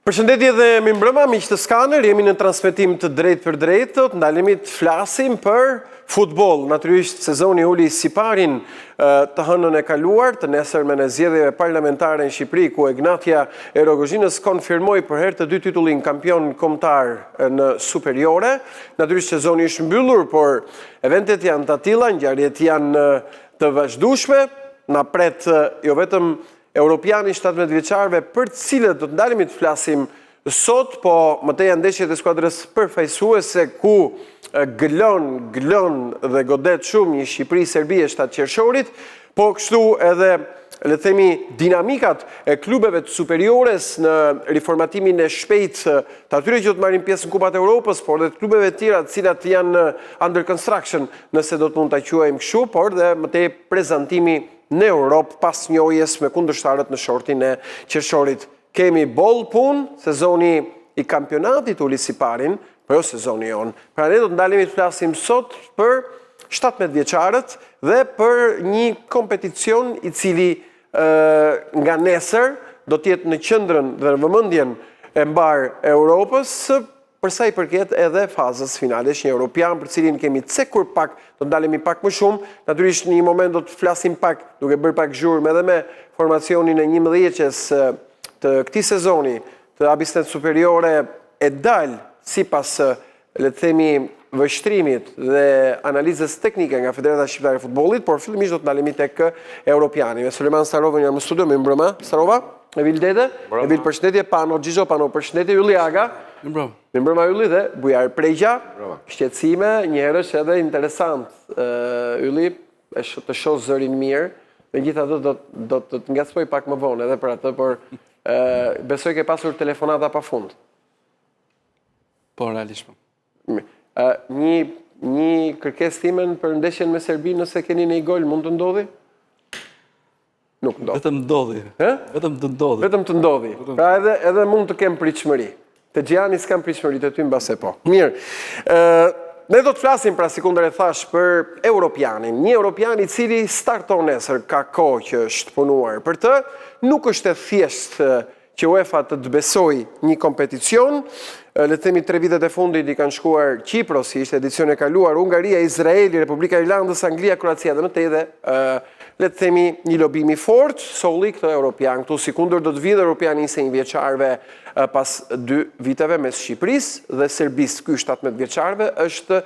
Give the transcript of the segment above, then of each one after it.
Përshëndetje dhe mirëmbrëma, miq të Skanër, jemi në transmetim të drejtë për drejtë, ndalemi të flasim për futboll. Natyrisht sezoni uli siparin të hënën e kaluar, të nesërmen e zgjedhjeve parlamentare në Shqipëri, ku Egnatia Erogozhinës konfirmoi për herë të dy titullin kampion kombëtar në superiore. Natyrisht sezoni është mbyllur, por eventet janë të tilla, ngjarjet janë të vazhdueshme, na pret jo vetëm Europiani 17 vjeçarëve për të cilët do të ndalemi të flasim sot, po më tej ndeshjet e skuadrës përfaqësuese ku gëlon dhe godet shumë një Shqipëri-Serbi e 7 qershorit, po kështu edhe le të themi dinamikat e klubeve të superiores në riformatimin e shpejtë të atyre që do të marrin pjesë në Kupat e Europës, por dhe të klubeve të tjera të cilat janë under construction, nëse do të mund ta quajmë kështu, por dhe më tej prezantimi në Europë pas njojjes me kundërshtarët në shortin e qershorit. Kemi boll punë, sezoni i kampionatit uli siparin, po jo sezoni jonë. Pra ne do të ndalemi të flasim sot për 17 vjeçarët dhe për një kompeticion i cili nga nesër do të jetë në qendrën dhe në vëmendjen e mbar e Europës, përsa i përket edhe fazës finale, është një Europian për cilin kemi cekur pak, do të ndalemi pak më shumë, natyrisht në një moment do të flasim pak, duke bërë pak zhurmë edhe me formacionin e 11-qes të këtij sezoni të Abisnet Superiore e dal sipas le të themi vështrimit dhe analizës teknike nga Federata Shqiptare e Futbollit, por fillimisht do të ndalemi tek Europiani. Me Suleman Starovën jam në studio, me mbrëma. Starova, Evil Dede, Evil përshëndetje, Pano Xhixho, Pano përshëndetje, Ylli Aga. Me mbrëma Ylli dhe Bujar Pregja, shqetësime, njerësh edhe interesant. Ylli, të shoh zërin mirë, megjithatë do të ngacmoj pak më vonë edhe për atë, por besoj ke pasur telefonata pafund. Po, realisht. Një kërkesë timen për ndeshjen me Serbinë, nëse keni një gol, mund të ndodhi? Nuk ndodhi. Vetëm ndodhi. Vetëm të ndodhi. Vetëm të ndodhi. Pra edhe mund të kem pritshmëri. Të Gjani s'kam pritshmëri, të ty mbase po. Mirë. Ne do të flasim, pra si kundër e thash, për Europianin. Një Europian i cili starton nesër, ka kohë që është punuar për të, nuk është e thjeshtë që UEFA të besoj një kompeticion. Le të themi 3 vitet e fundit i kanë shkuar Kipros, si ishte edicion e kaluar, Hungaria, Izraeli, Republika e Irlandës, Anglia, Kroacia dhe më tej dhe le të themi një lobimi fort, solli këtë Europian këtu, si kundër do të vijë Europiani 21 vjeçarëve pas 2 viteve mes Shqipërisë dhe Serbisë. Ky 17 vjeçarëve është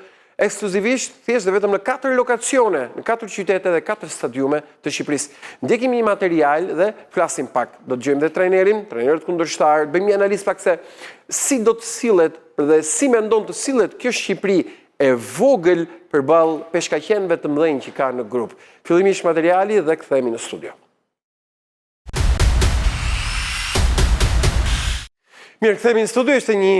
ekskluzivisht thjesht dhe vetëm në 4 lokacione, në 4 qytete dhe 4 stadiume të Shqipërisë. Ndjekim një material dhe flasim pak. Do të dëgjojmë dhe trajnerët kundërshtar, bëjmë një analizë pak se si do të sillet dhe si mendon të sillet kjo Shqipëri e vogël përballë peshkaqenëve të mëdhenj që ka në grup. Fillimisht materiali dhe kthehemi në studio. Mirë, kthehemi në studio, është një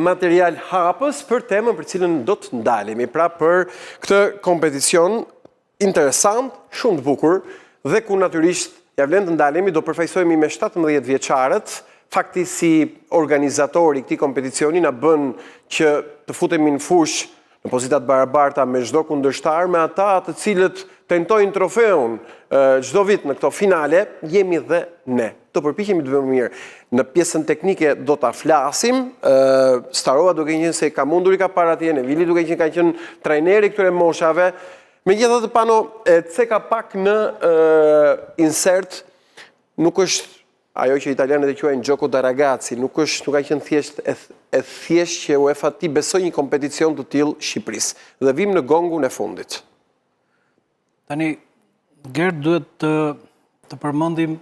material hapës për temën për cilën do të ndalemi, pra për këtë kompeticion interesant, shumë të bukur, dhe ku natyrisht ja vlen të ndalemi, do përfaqësohemi me 17 vjeçarët. Fakti si organizatori këtij kompeticioni na bën që të futemi në fushë në pozitat barabarta me çdo kundërshtar, me ata të cilët tentojnë trofeun çdo vit në këto finale, jemi dhe ne. Do përpiqemi të bëjmë mirë. Në pjesën teknike do ta flasim, Starova duke qenë se ka mundur i ka para atje, Nevili duke qenë ka qenë trajneri këtyre moshave. Megjithatë Pano e ceka pak në insert, nuk është ajo që italianët e quajnë gioco da ragazzi, nuk ka qenë thjesht e thjesht që UEFA ti besoj një kompeticion të tillë Shqipërisë. Dhe vim në gongun e fundit. Tani, Gerd, duhet të përmendim,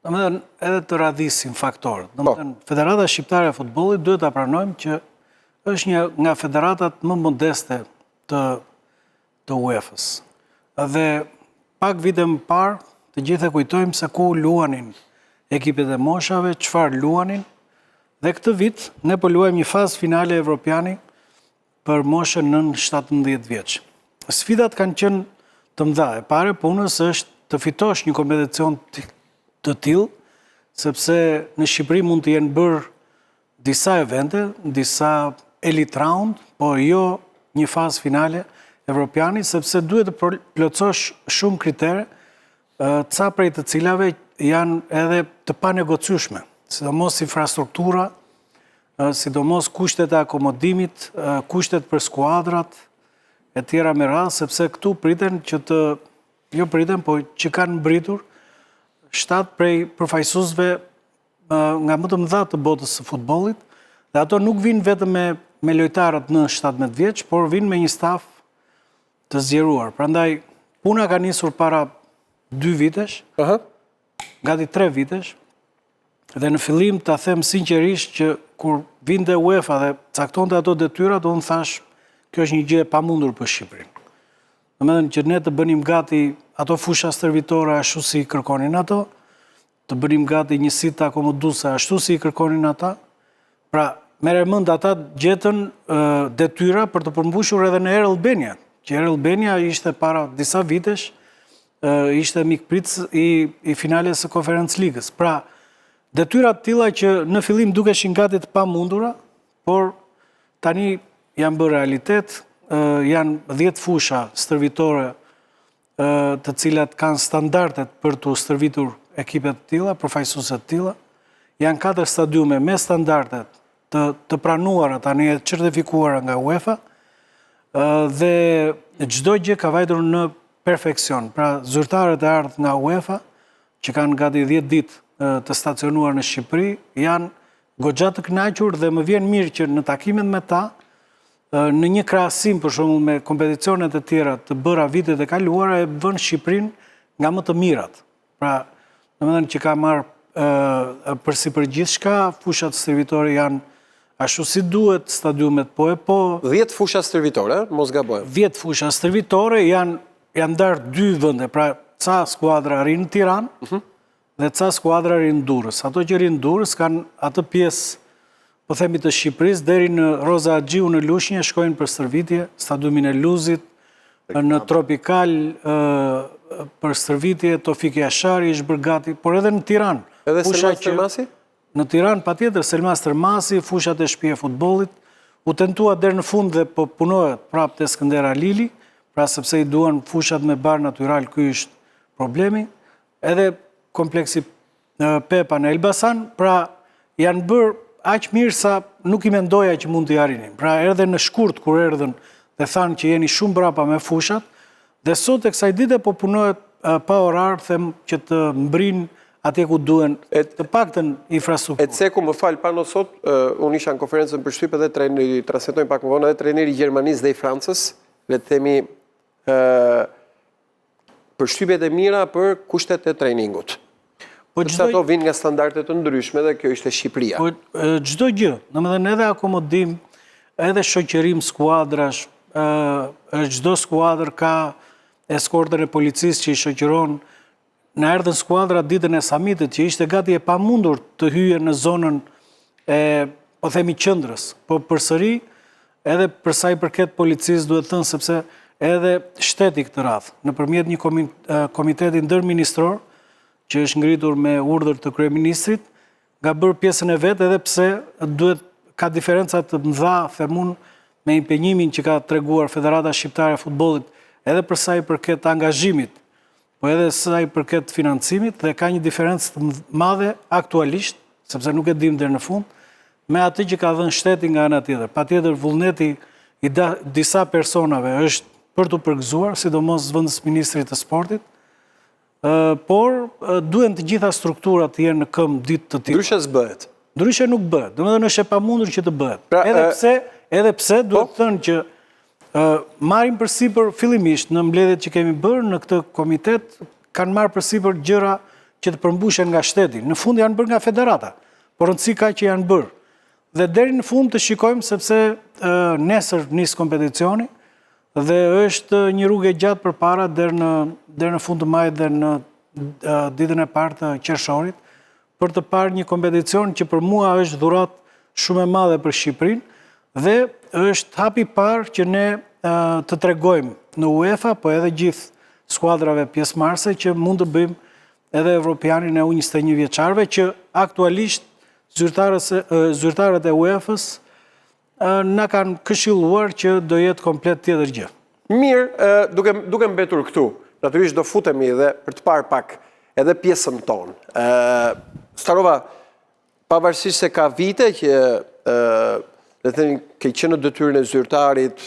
domethënë edhe të radhisim faktorët. Domethënë, Federata Shqiptare e Futbollit duhet ta pranojmë që është një nga federatat më modeste të UEFA-s. Dhe pak vite më parë, të gjithë e kujtojmë se ku luanin ekipet e moshave, çfarë luanin, dhe këtë vit ne po luajmë një fazë finale evropiani për moshën nën 17 vjeç. Sfidat kanë qenë të mëdha. E pare punës është të fitosh një kompeticion të tillë, sepse në Shqipëri mund të jenë bërë disa evente, disa elite round, po jo një fazë finale evropiani, sepse duhet të plotësosh shumë kritere, ca prej të cilave janë edhe të panegocueshme. sidomos infrastruktura, sidomos kushtet e akomodimit, kushtet për skuadrat, e tjera me radhë, sepse këtu priten që jo priten, po që kanë mbritur 7 prej përfaqësuesve nga më të mëdha të botës së futbollit, dhe ato nuk vinë vetëm me lojtarët në 17 vjeç, por vinë me një staf të zgjeruar. Prandaj, puna ka nisur para 2 vitesh, gati 3 vitesh, dhe në fillim ta them sinqerisht që kur vinte UEFA dhe caktonte ato detyrat, unë thash, kjo është një gjë e pamundur për Shqipërinë. Domethënë që ne të bënim gati ato fusha stërvitore ashtu si i kërkonin ato, të bënim gati njësitë akomoduese ashtu si i kërkonin ata. Pra, merr mend ata gjetën detyra për të përmbushur edhe në Air Albania, që Air Albania ishte para disa vitesh, ishte mikpritës i finales së Conference Ligës. Pra, detyrat tilla që në fillim dukeshin gati të pamundura, por tani janë bërë realitet, janë 10 fusha stërvitore të cilat kanë standardet për të stërvitur ekipet të tilla, përfaqësuese të tilla. Janë 4 stadiume me standardet të pranuara tani e certifikuara nga UEFA, dhe çdo gjë ka vajtur në perfeksion. Pra, zyrtarët e ardhur nga UEFA, që kanë gati 10 ditë të stacionuar në Shqipëri, janë goxha të kënaqur dhe më vjen mirë që në takimet me ta, në një krahasim për shembull me kompeticionet e tjera të bëra vitet e kaluara, e vën Shqipërinë nga më të mirat. Pra, domethënë që ka marrë përsi për gjithçka, fushat stërvitore janë ashtu si duhet, stadiumet po. 10 fusha stërvitore, mos gabojmë. 10 fusha stërvitore janë ndarë 2 vende, pra ca skuadra rinë në Tiranë dhe ca skuadra rinë në Durrës. Ato që rinë në Durrës kanë atë pjesë, po themi të Shqipërisë, deri në Roza Axhiu në Lushnjë shkojnë për stërvitje, stadiumin e Luzit, në Tropikal për stërvitje, Tofik Jashari është bërë gati, por edhe në Tiranë. Edhe Selmas Tërmasi? Në Tiranë patjetër, Selmas Tërmasi, fushat e shtëpia e futbollit, u tentua deri në fund dhe po punohet prapë te Skënder Alili, pra sepse i duan fushat me bar natyral, ky është problemi. Edhe kompleksi Pepa në Elbasan, pra janë bërë aq mirë sa nuk i mendoja që mund t'i arrinin. Pra erdhe në shkurt kur erdhën dhe thanë që jeni shumë brapa me fushat, dhe sot e kësaj dite po punohet pa orar, them që të mbrin atje ku duhen, të paktën infrastrukturë. E ceku më fal, pano sot, unë isha në konferencën për shtyp edhe trajneri, transmetojmë pak më vonë, edhe trajneri i Gjermanisë dhe i Francës, le të themi për shtypjet e mira për kushtet e trajningut. Përsa ato vinë nga standardet të ndryshme dhe kjo ishte Shqipëria. Çdo gjë, domethënë edhe akomodim, edhe shoqërim skuadrash, çdo skuadër ka eskortën e policisë që i shoqëron. Na erdhën skuadra ditën e samitit që ishte gati e pamundur të hyje në zonën e, po themi, qendrës. Po përsëri, edhe për sa i përket policisë duhet thënë sepse edhe shteti këtë radhë, nëpërmjet një komiteti ndërministror, që është ngritur me urdhër të kryeministrit, nga bërë pjesën e vetë, edhe pse ka diferencat të mëdha, themun, me impenjimin që ka treguar Federata Shqiptare e Futbollit, edhe për sa i përket angazhimit, po edhe sa i përket financimit, dhe ka një diferencë të madhe aktualisht, sepse nuk e dim deri në fund, me atë që ka dhënë shteti nga ana tjetër. Patjetër vullneti i disa personave është për të përgëzuar, sidomos zëvendës ministrit të sportit, por duhen të gjitha strukturat të jenë në këmbë ditë të tillë. Ndryshe s'bëhet. Ndryshe nuk bëhet. Domethënë është e pamundur që të bëhet. Pra, edhe pse duhet të thënë që marrim përsipër fillimisht në mbledhjet që kemi bërë në këtë komitet, kanë marrë përsipër gjëra që të përmbushen nga shteti. Në fund janë bërë nga federata, por rëndësi ka që janë bërë. Dhe deri në fund të shikojmë sepse nesër nis kompeticioni, dhe është një rrugë e gjatë përpara deri në fund të majit dhe në ditën e parë të qershorit, për të parë një kompeticion që për mua është dhuratë shumë e madhe për Shqipërinë, dhe është hapi i parë që ne të tregojmë në UEFA, po edhe gjithë skuadrave pjesëmarrëse që mund të bëjmë edhe Evropianin e U21 vjeçarëve, që aktualisht zyrtarët e UEFA-s na kanë këshilluar që do jetë komplet tjetër gjë. Mirë, duke mbetur këtu, natyrisht do futemi edhe për të parë pak edhe pjesën tonë. Starova, pavarësisht se ka vite që le të thënë ke qenë në detyrën e zyrtarit,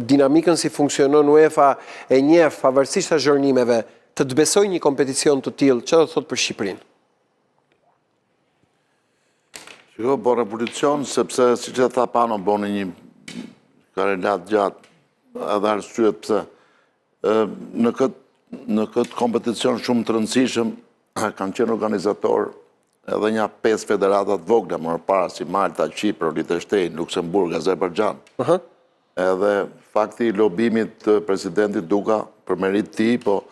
dinamikën si funksionon UEFA e njeh pavarësisht azhërnimeve, të besoj një kompeticion të tillë, çfarë do thotë për Shqipërinë? Jo, bo revolucion, sepse, si që tha Pano, boni një karelat gjatë, edhe arsyet pse. Në këtë kompeticion shumë të rëndësishëm, kanë qenë organizator edhe një 5 federatat vogla, më para si Malta, Qipër, Liechtenstein, Luksemburg, Azerbajxhan. Edhe fakti i lobimit të presidentit Duka për merit ti, po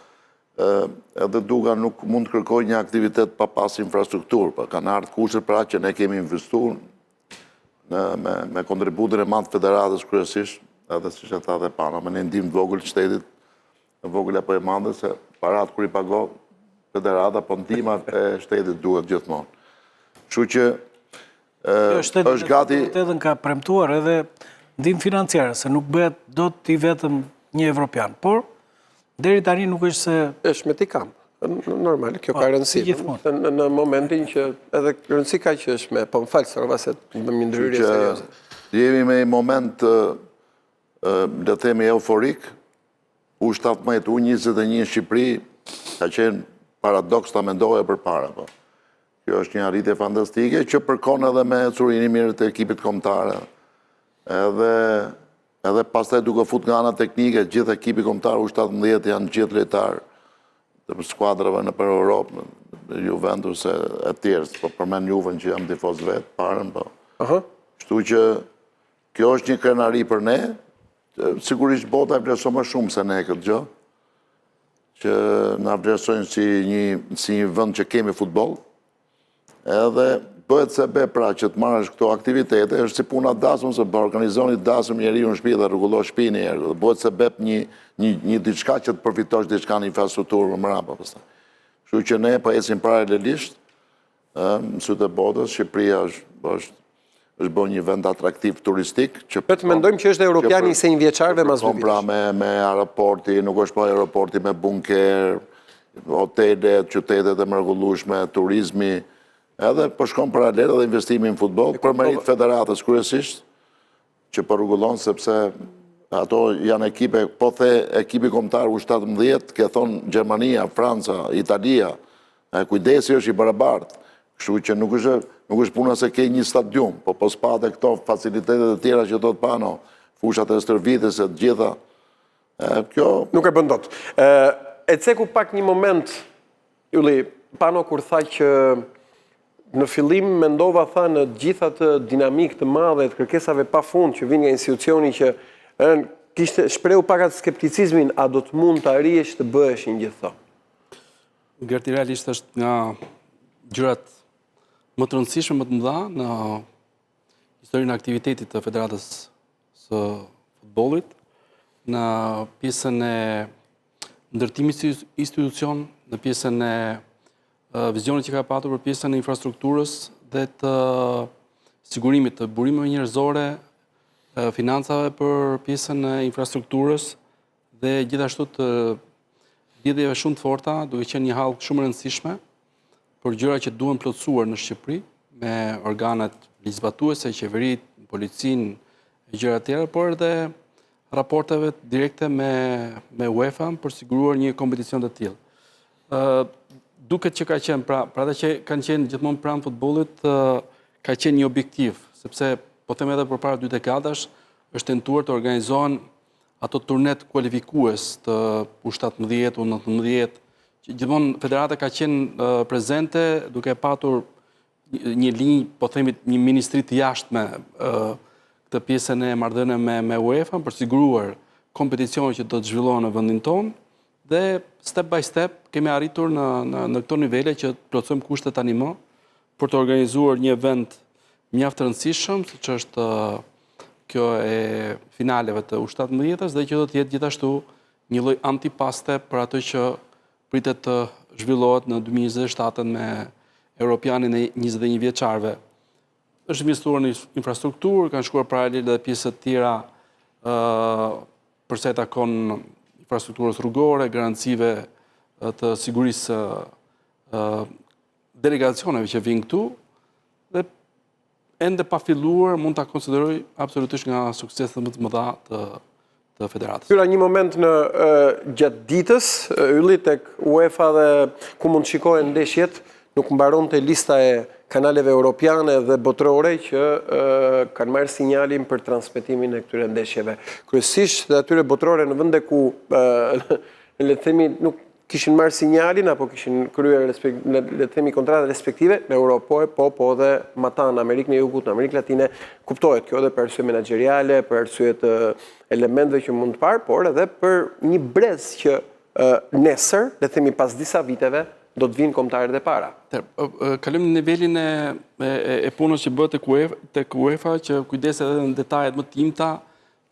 edhe Duka nuk mund të kërkoj një aktivitet pa pas infrastruktur, pa kanë ardhur kushtet për atë që ne kemi investuar me kontributin e madh të federatës kryesisht, edhe siç e tha dhe Pano, me një ndihmë vogël të shtetit, vogël apo e madhe, se parat kur i pagon federata, po ndihma e shtetit duhet gjithmonë. Kështu që është gati. Edhe ka premtuar edhe ndihmë financiare, se nuk bëhet dot i vetëm një evropian, por deri tani nuk është se... është me t'i kam. Normal, kjo ka rëndësi. Në momentin që edhe rëndësi ka që është me, po më falë, sërëva se në një ndryrje serioze. Jemi me një moment, le themi, euforik, U17, U21 në Shqipëri, ka qenë paradoks të mendoje për para. Kjo është një arritje fantastike, që përkon edhe me curini mirë të ekipit kombëtare. Edhe pastaj duke fut nga ana teknike, gjithë ekipi kombëtar U17 janë gjithë lojtarë të skuadrave në për Europë, Juventus e tjerë, po përmend Juven që jam tifoz vetë, parën, po. Kështu që kjo është një krenari për ne, sigurisht bota e vlerëson më shumë se ne këtë gjë, që na vlerësojnë si një vend që kemi futboll, edhe bëhet se be pra që të marrësh këto aktivitete, është si puna dasëm, se organizoni dasëm njeriu në shtëpi dhe rregullosh shtëpinë e erë. Bëhet se be një diçka që të përfitosh diçka në infrastrukturë më mbrapa pastaj. Kështu që ne po ecim paralelisht në sytë e botës, Shqipëria është bërë një vend atraktiv turistik. Të mendojmë që është europiani i 100 vjeçarëve mas vitesh. Pra me aeroporti, nuk është po aeroporti me bunker, hotelet, qytetet e mrekullueshme, turizmi, edhe po shkon paralel edhe investimi në futboll, për merit federatës kryesisht, që po rregullon sepse ato janë ekipe, po the ekipi kombëtar U17, ke thonë Gjermania, Franca, Italia, kujdesi është i barabartë. Kështu që nuk është puna se ke një stadium, po spate këto facilitetet e tjera që do të Pano, fushat e stërvitës e të gjitha. Kjo... Nuk e bën dot. E ceku pak një moment, Ylli, Pano kur tha që në fillim mendova tha në gjitha të dinamik të madhe të kërkesave pa fund që vinë nga institucioni që kishte shprehu pak atë skepticizmin, a do të mund të arrihesh të bëheshin gjithë këto? Gerti realisht është nga gjërat më të rëndësishme, më të mëdha në historinë e aktivitetit të Federatës së futbollit, në pjesën e ndërtimit institucion, në pjesën e vizionit që ka patur për pjesën e infrastrukturës dhe të sigurimit të burimeve njerëzore, financave për pjesën e infrastrukturës dhe gjithashtu të lidhjeve shumë të forta, duke qenë një hallë shumë rëndësishme për gjëra që duhen plotësuar në Shqipëri me organet ligjzbatuese, qeverit, policinë e gjëra të tjera, por edhe raporteve direkte me UEFA për siguruar një kompeticion të tillë. Duket që ka qenë, pra ata që kanë qenë gjithmonë pranë futbollit, ka qenë një objektiv, sepse po them edhe përpara 2 dekadash është tentuar të organizohen ato turnet kualifikues të U17, U19, që gjithmonë federata ka qenë prezente duke patur një linjë, po themi një ministri të jashtme këtë pjesën e marrëdhënieve me UEFA për siguruar kompeticione që do të zhvillohen në vendin tonë. Dhe step by step kemi arritur në këto nivele që të plotësojmë kushtet tani më për të organizuar një event mjaft të rëndësishëm, siç është kjo e finaleve të U17-s dhe që do të jetë gjithashtu një lloj antipaste për atë që pritet të zhvillohet në 2027 me Europianin e 21 vjeçarëve. Është investuar në infrastrukturë, kanë shkuar paralel edhe pjesë të tjera përsa i takon infrastrukturës rrugore, garancive të sigurisë delegacioneve që vinë këtu, dhe ende pa filluar mund ta konsideroj absolutisht nga sukseset më të mëdha të federatës. Hyra një moment në gjatë ditës, ylli tek UEFA dhe ku mund shikohen ndeshjet, nuk mbaronte lista e kanaleve europiane dhe botërore që kanë marrë sinjalin për transmetimin e këtyre ndeshjeve. Kryesisht dhe atyre botërore në vende ku le të themi nuk kishin marrë sinjalin apo kishin kryer le të themi kontratat respektive në Europë, po dhe mata në Amerikën e Jugut, në Amerikën Latine, kuptohet kjo edhe për arsye menaxheriale, për arsye të elementeve që mund të parë, por edhe për një brez që nesër, le të themi pas disa viteve, do të vinë kombëtarët e para. Kalim në nivelin e punës që bëhet tek UEFA, që kujdeset edhe në detajet më të imta,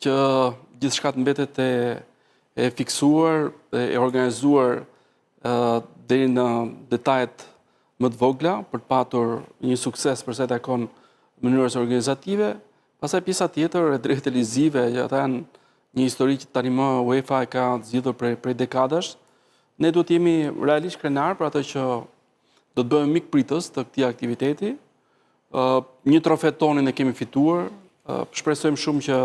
që gjithçka të mbetet e fiksuar, e organizuar deri në detajet më të vogla për të patur një sukses për sa i takon mënyrës organizative. Pastaj pjesa tjetër e drejtë televizive, që ata janë një histori që tani më UEFA e ka zgjidhur prej dekadash. Ne duhet jemi realisht krenar për atë që do të bëhemi mikpritës të këtij aktiviteti. Një trofe tonin e kemi fituar. Shpresojmë shumë që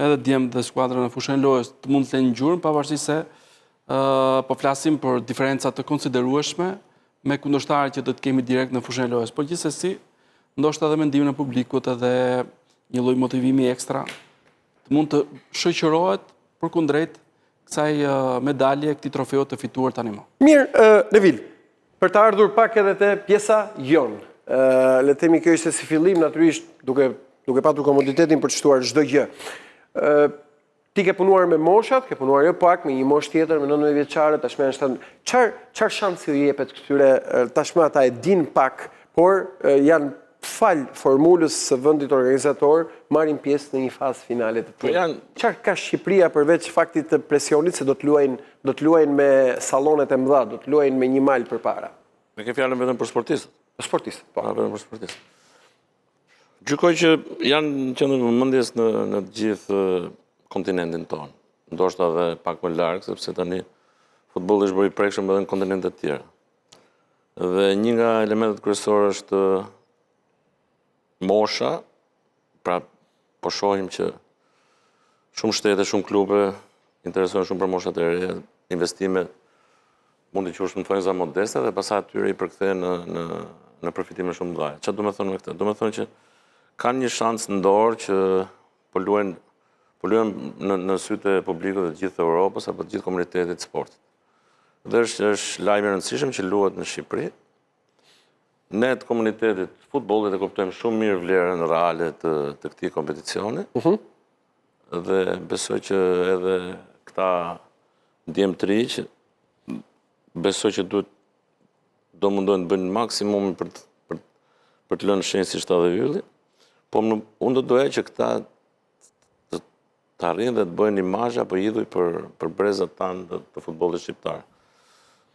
edhe djemt dhe skuadra në fushën e lojës të mund të lënë ngjyrën, pavarësisht se po flasim për diferenca të konsiderueshme me kundërshtarët që do të kemi direkt në fushën e lojës. Por gjithsesi, ndoshta edhe mendimin e publikut edhe një lloj motivimi ekstra të mund të shoqërohet përkundrejt kësaj medalje, këtij trofeu të fituar tani më. Mirë, Nevil, për të ardhur pak edhe te pjesa jon. Le të themi kjo ishte si fillim, natyrisht duke patur komoditetin për të shtuar çdo gjë. Ti ke punuar me moshat, ke punuar jo pak me një moshë tjetër, me 19 vjeçare, tashmë janë çfarë shansi u jepet këtyre, tashmë ata e din pak, por janë fal formulës së vendit organizator, marrin pjesë në një fazë finale të tillë. Çfarë ka Shqipëria përveç faktit të presionit se do të luajnë me sallonet e mëdha, do të luajnë me një mal përpara? Me ke fjalën vetëm për sportistët. Për sportistët, po. Vetëm për sportistët. Gjykoj që janë në qendër vëmendjes në të gjithë kontinentin tonë. Ndoshta edhe pak më larg, sepse tani futbolli është bërë i prekshëm edhe në kontinente të tjera. Dhe një nga elementet kryesorë është mosha, pra po shohim që shumë shtete, shumë klube interesohen shumë për moshat e reja, investimet mund të quhesh më thonjza modeste dhe pastaj atyre i përkthehen në përfitime shumë të mëdha. Çfarë do të thonë me këtë? Do të thonë që kanë një shans në dorë që po luajnë në sytë e publikut të gjithë Europës apo të gjithë komunitetit të sportit. Dhe është lajm i rëndësishëm që luhet në Shqipëri. Ne të komunitetit të futbollit e kuptojmë shumë mirë vlerën reale të këtij kompeticioni. Dhe besoj që edhe këta djemë të ri që besoj që do mundohen të bëjnë maksimumin për të lënë shenjë si shtatë dhe ylli, po unë do doja që këta të arrijnë dhe të bëjnë imazh apo idhuj për brezat tanë të futbollit shqiptar.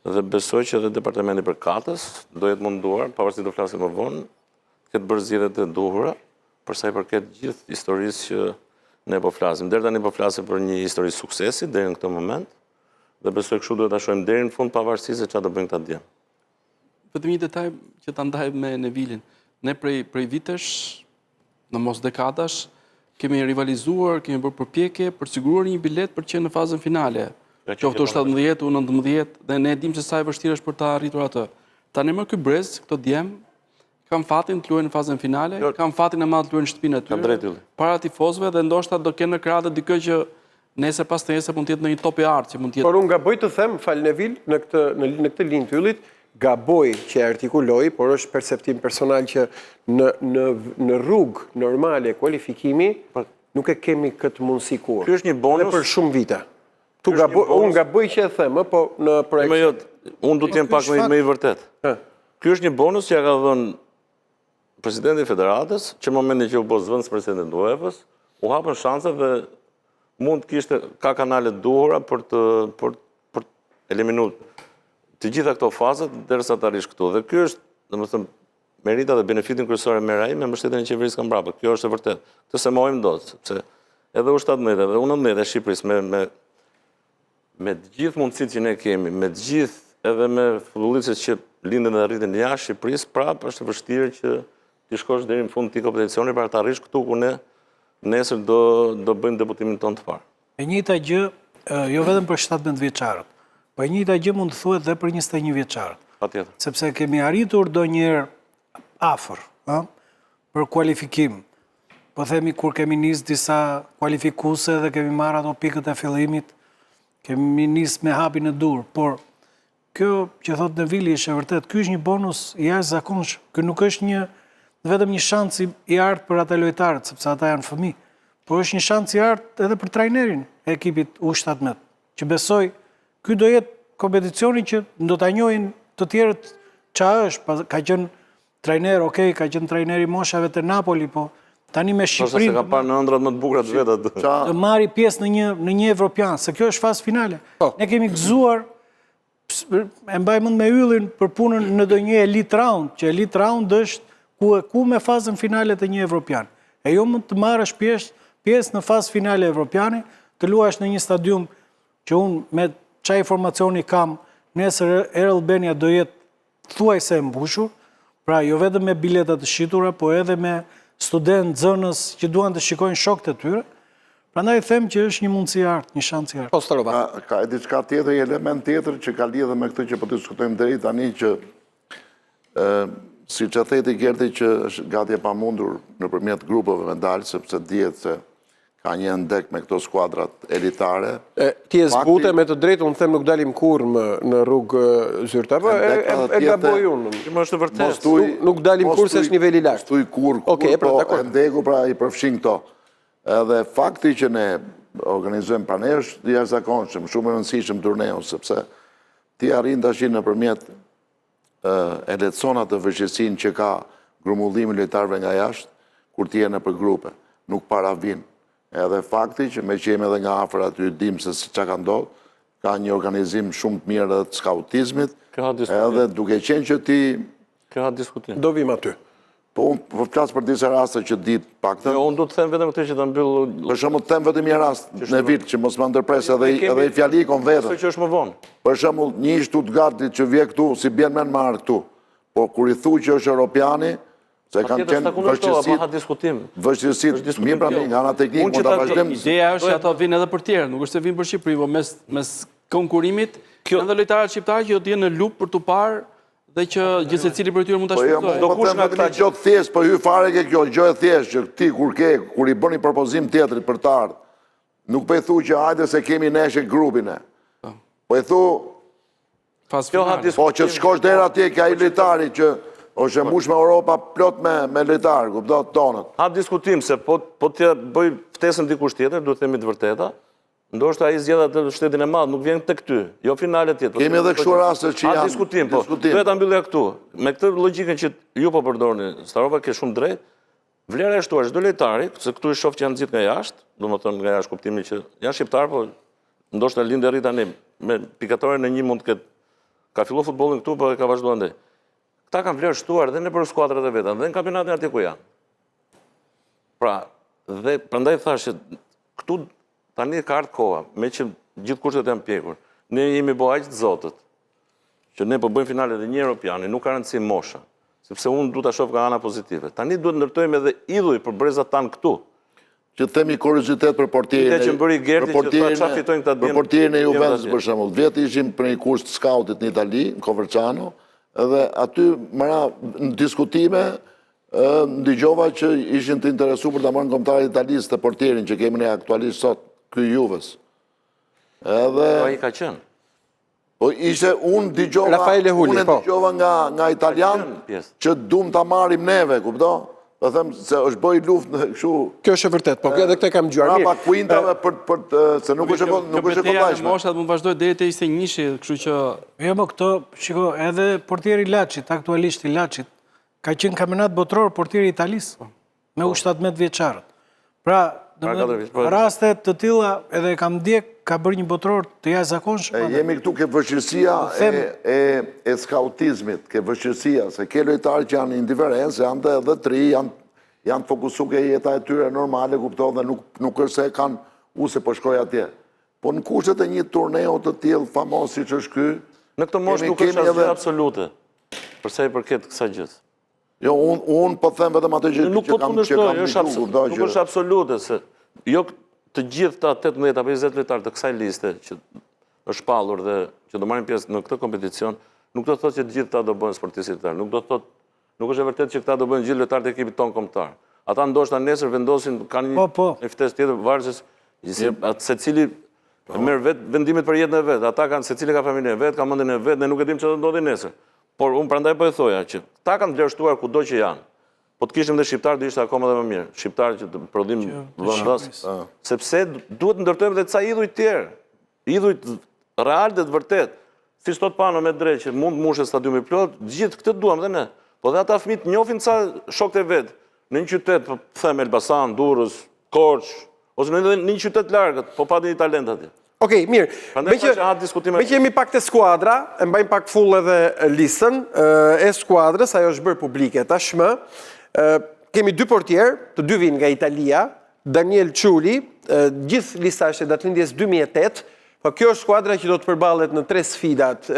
Dhe besoj që edhe departamenti i përkatës do jetë munduar, pavarësisht do flasim më vonë, të ketë bërë zgjedhjet e duhura për sa i përket gjithë historisë që ne po flasim. Deri tani po flasim për një histori suksesi deri në këtë moment, dhe besoj kështu duhet ta shohim deri në fund pavarësisht se çfarë do bëjnë këta djem. Vetëm një detaj që ta ndaj me Nevilin. Ne prej vitesh, në mos dekadash, kemi rivalizuar, kemi bërë përpjekje për të siguruar një bilet për të qenë në fazën finale. Qoftë U17, U19, dhe ne dim se sa e vështirë është për ta arritur atë. Tani më ky brez, këto djem, kanë fatin të luajnë në fazën finale, kanë fatin e madh të luajnë në shtëpinë e tyre. Para tifozëve dhe ndoshta do kenë në krahë dikë që nesër pas nesër mund të jetë në një top i artë që mund të jetë. Por unë gaboj të them, fal Nevil, në këtë linjë të yllit, gaboj që e artikuloj, por është perceptim personal që në rrugë normale kualifikimi nuk e kemi këtë mundësi kur. Ky është një bonus. Dhe për shumë vite. Unë gaboj që e them, po në projekt. Unë du të jem pak më i vërtet. Ky është një bonus që ja ka dhënë presidenti i federatës, që në momentin që u bë zëvendës presidenti i UEFA-s, u hapën shanset dhe mund të kishte ka kanale duhura për të eliminuar të gjitha këto fazat derisa të arrish këtu. Dhe ky është, domethënë, merita dhe benefitin kryesor e merr ai me mbështetjen e qeverisë kam mbrapa. Kjo është e vërtetë. Këtë se mohojmë dot, sepse edhe U17 edhe U19 e Shqipërisë me të gjithë mundësitë që ne kemi, me të gjithë edhe me futbollistët që linden dhe rriten jashtë Shqipërisë, prapë është e vështirë që ti shkosh deri në fund të kompeticioni për të arrish këtu ku ne nesër do bëjmë debutimin tonë të parë. E njëjta gjë, jo vetëm për 17 vjeçarët, po e njëjta gjë mund të thuhet edhe për 21 vjeçarët. Patjetër. Sepse kemi arritur ndonjëherë afër, për kualifikim. Po themi kur kemi nis disa kualifikuese dhe kemi marrë ato pikët e fillimit, kemi nis me hapin e dur, por kjo që thot Nevili është e vërtet, ky është një bonus i jashtëzakonshëm. Ky nuk është vetëm një shans i artë për ata lojtarët, sepse ata janë fëmijë, por është një shans i artë edhe për trajnerin e ekipit U17, që besoj ky do jetë kompeticioni që do ta njohin të tjerët ç'a është, ka qenë trajner, okay, ka qenë trajneri moshave të Napoli, po tani me Shqipërinë. Se ka parë në ëndrat më të bukura të vetat. Të marri pjesë në një evropian, se kjo është fazë finale. Ne kemi gëzuar, e mbaj mend me yllin për punën në ndonjë elite round, që elite round është ku me fazën finale të një evropian. E jo mund të marrësh pjesë në fazë finale evropiane, të luash në një stadium që unë me çaj informacioni kam, nesër Air Albania do jetë thuajse e mbushur, pra jo vetëm me bileta të shitura, po edhe me studentë, zënës që duan të shikojnë shokët e tyre. Prandaj them që është një mundësi artë, një shansë artë. Po, Starova. Ka diçka tjetër, një element tjetër që ka lidhë me këtë që po të diskutojmë deri tani që si që theti Gerti që është gati e pamundur nëpërmjet grupeve me dalë, sepse dihet se ka një ndek me këto skuadrat elitare. Ti e zbute me të drejtë, unë them nuk dalim kur në rrugë zyrta, po e gaboj unë. Që më është vërtet. Nuk dalim kur se është niveli lartë. Stuj kur, po ndeku pra i përfshin këto. Edhe fakti që ne organizojmë pra ne është jashtëzakonshëm, shumë e rëndësishëm turneu, sepse ti arrin tash nëpërmjet e lehtësonat të vështirësinë që ka grumullimi lojtarëve nga jashtë, kur ti je nëpër grupe, nuk para vin. Edhe fakti që me që jemi edhe nga afër aty dim se çka ka ndodhur, ka një organizim shumë të mirë edhe të skautizmit, edhe duke qenë që ti ka diskutim. Do vim aty. Po unë flas për disa raste që di paktën. Jo, unë do të them vetëm këtë që ta mbyll. Për shembull them vetëm një rast në vit që mos më ndërpres edhe i fjalikon vetëm. Që është më vonë. Për shembull, një Stuttgartit që vje këtu, si bjen me në marë këtu, po kur i thu që është Europiani, se kanë qenë vështirësit, mirë pra nga ana teknikë, mund ta vazhdojmë. Ideja është që ato vinë edhe për tjerë, nuk është se vinë për Shqipëri, po mes konkurimit, edhe lojtarët shqiptarë që do të jenë në lupë për të parë dhe që gjithë secili për tyre mund ta shpëtojë. Do kush nga këta gjë thjesht, po hy fare ke kjo gjë e thjesht që ti kur i bën një propozim tjetrit për të ardhur, nuk po i thu që hajde se kemi neshë grupin e. Po i thu po që të shkosh deri atje ka ai lojtari që është e mbushur me Europa plot me lojtar, kupton tonët. Ha diskutim se po të bëj ftesën dikush tjetër, duhet të themi të vërteta. Ndoshta ai zgjedh atë shtetin e madh, nuk vjen tek ty, jo finale tjetër. Kemi edhe kështu raste që janë. Diskutim, po. Duhet ta mbyllja këtu. Me këtë logjikën që ju po përdorni, Starova ke shumë drejt. Vlera e shtuar çdo lojtari, se këtu i shoh që janë nxit nga jashtë, domethënë nga jashtë kuptimin që janë shqiptar, po ndoshta lindë rrit tani me pikatoren në një mund të ketë ka filluar futbollin këtu, po e ka vazhduar ndaj. Këta kanë vlerë shtuar dhe nëpër skuadrat e veta, dhe në kampionatin atje ku janë. Pra, dhe prandaj thashë këtu tani ka ardhur koha, me që gjithë kushtet janë pjekur. Ne jemi bo aq të zotët, që ne po bëjmë finale dhe një Europiani, nuk ka rëndësi mosha, sepse unë du ta shoh nga ana pozitive. Tani duhet ndërtojmë edhe idhuj për brezat tanë këtu. Që themi kuriozitet për portierin e Juventus për shembull. Vjet ishim për një kurs të skautit në Itali, në Coverciano, edhe aty në diskutime ndigjova që ishin të interesuar për ta marrën kombëtarët italistë të portierin që kemi ne aktualisht sot, ky Juves. Edhe ai ka qenë. Po ishte unë ndigjova nga italian që duam ta marrim neve, kupton? Do them se është bëj luftë në kështu. Kjo është e vërtet, po edhe këtë kam dëgjuar mirë. Rapa kuintave për se nuk është kollajshme. Moshat mund vazhdoj deri te 21, kështu që jo më këto, shiko, edhe portieri Laçit, aktualisht i Laçit, ka qenë kampionat botror portieri italisë me U17 vjeçarët. Pra, raste të tilla edhe kam ndjek ka bërë një botror të jashtëzakonshëm. Jemi këtu ke vështirësia e skautizmit, ke vështirësia se ke lojtarë që janë indiferencë, janë edhe tri, janë fokusuar ke jeta e tyre normale, kupton, dhe nuk është se kanë se po shkoj atje. Po në kushtet e një turneu të tillë famos siç është ky, në këtë moshë nuk është asgjë absolute, përsa i përket kësaj gjë. Jo, unë po them vetëm atë që Nuk po të kam kundërshtoj, ditur, nuk është absolute, se jo të gjithë ta 18 apo 20 lojtarë të kësaj liste që është shpallur dhe që do marrin pjesë në këtë kompeticion, nuk do të thotë që të gjithë ta do bëhen sportistë lojtarë. Nuk është e vërtetë që këta do bëhen gjithë lojtarët e ekipit tonë kombëtar. Ata ndoshta nesër vendosin kanë një ftesë tjetër varësisht secili merr vetë vendimet për jetën e vet. Ata kanë secili ka familjen e vet, ka mendjen e vet, ne nuk e dimë çfarë do ndodhi nesër. Por unë prandaj po e thoja që ta kanë vlerësuar kudo që janë. Po të kishim dhe shqiptar do ishte akoma dhe më mirë. Shqiptar që të prodhim vendas, sepse duhet të ndërtojmë edhe ca idhuj tjerë. Idhuj real dhe të vërtet. Siç thot Pano me drejt që mund mushet stadiumi plot, gjithë këtë duam dhe ne. Po dhe ata fëmijët njohin ca shokët e vet në një qytet, po them Elbasan, Durrës, Korçë, ose në një qytet largët, po patin një talent atje. Okej, mirë. Me që jemi pak të skuadra, e mbajmë pak full edhe listën e skuadrës, ajo është bërë publike tashmë. Kemi dy portierë, të dy vinë nga Italia, Daniel Ciulli, gjithë lista është e datëlindjes 2008, po kjo është skuadra që do të përballet në 3 sfidat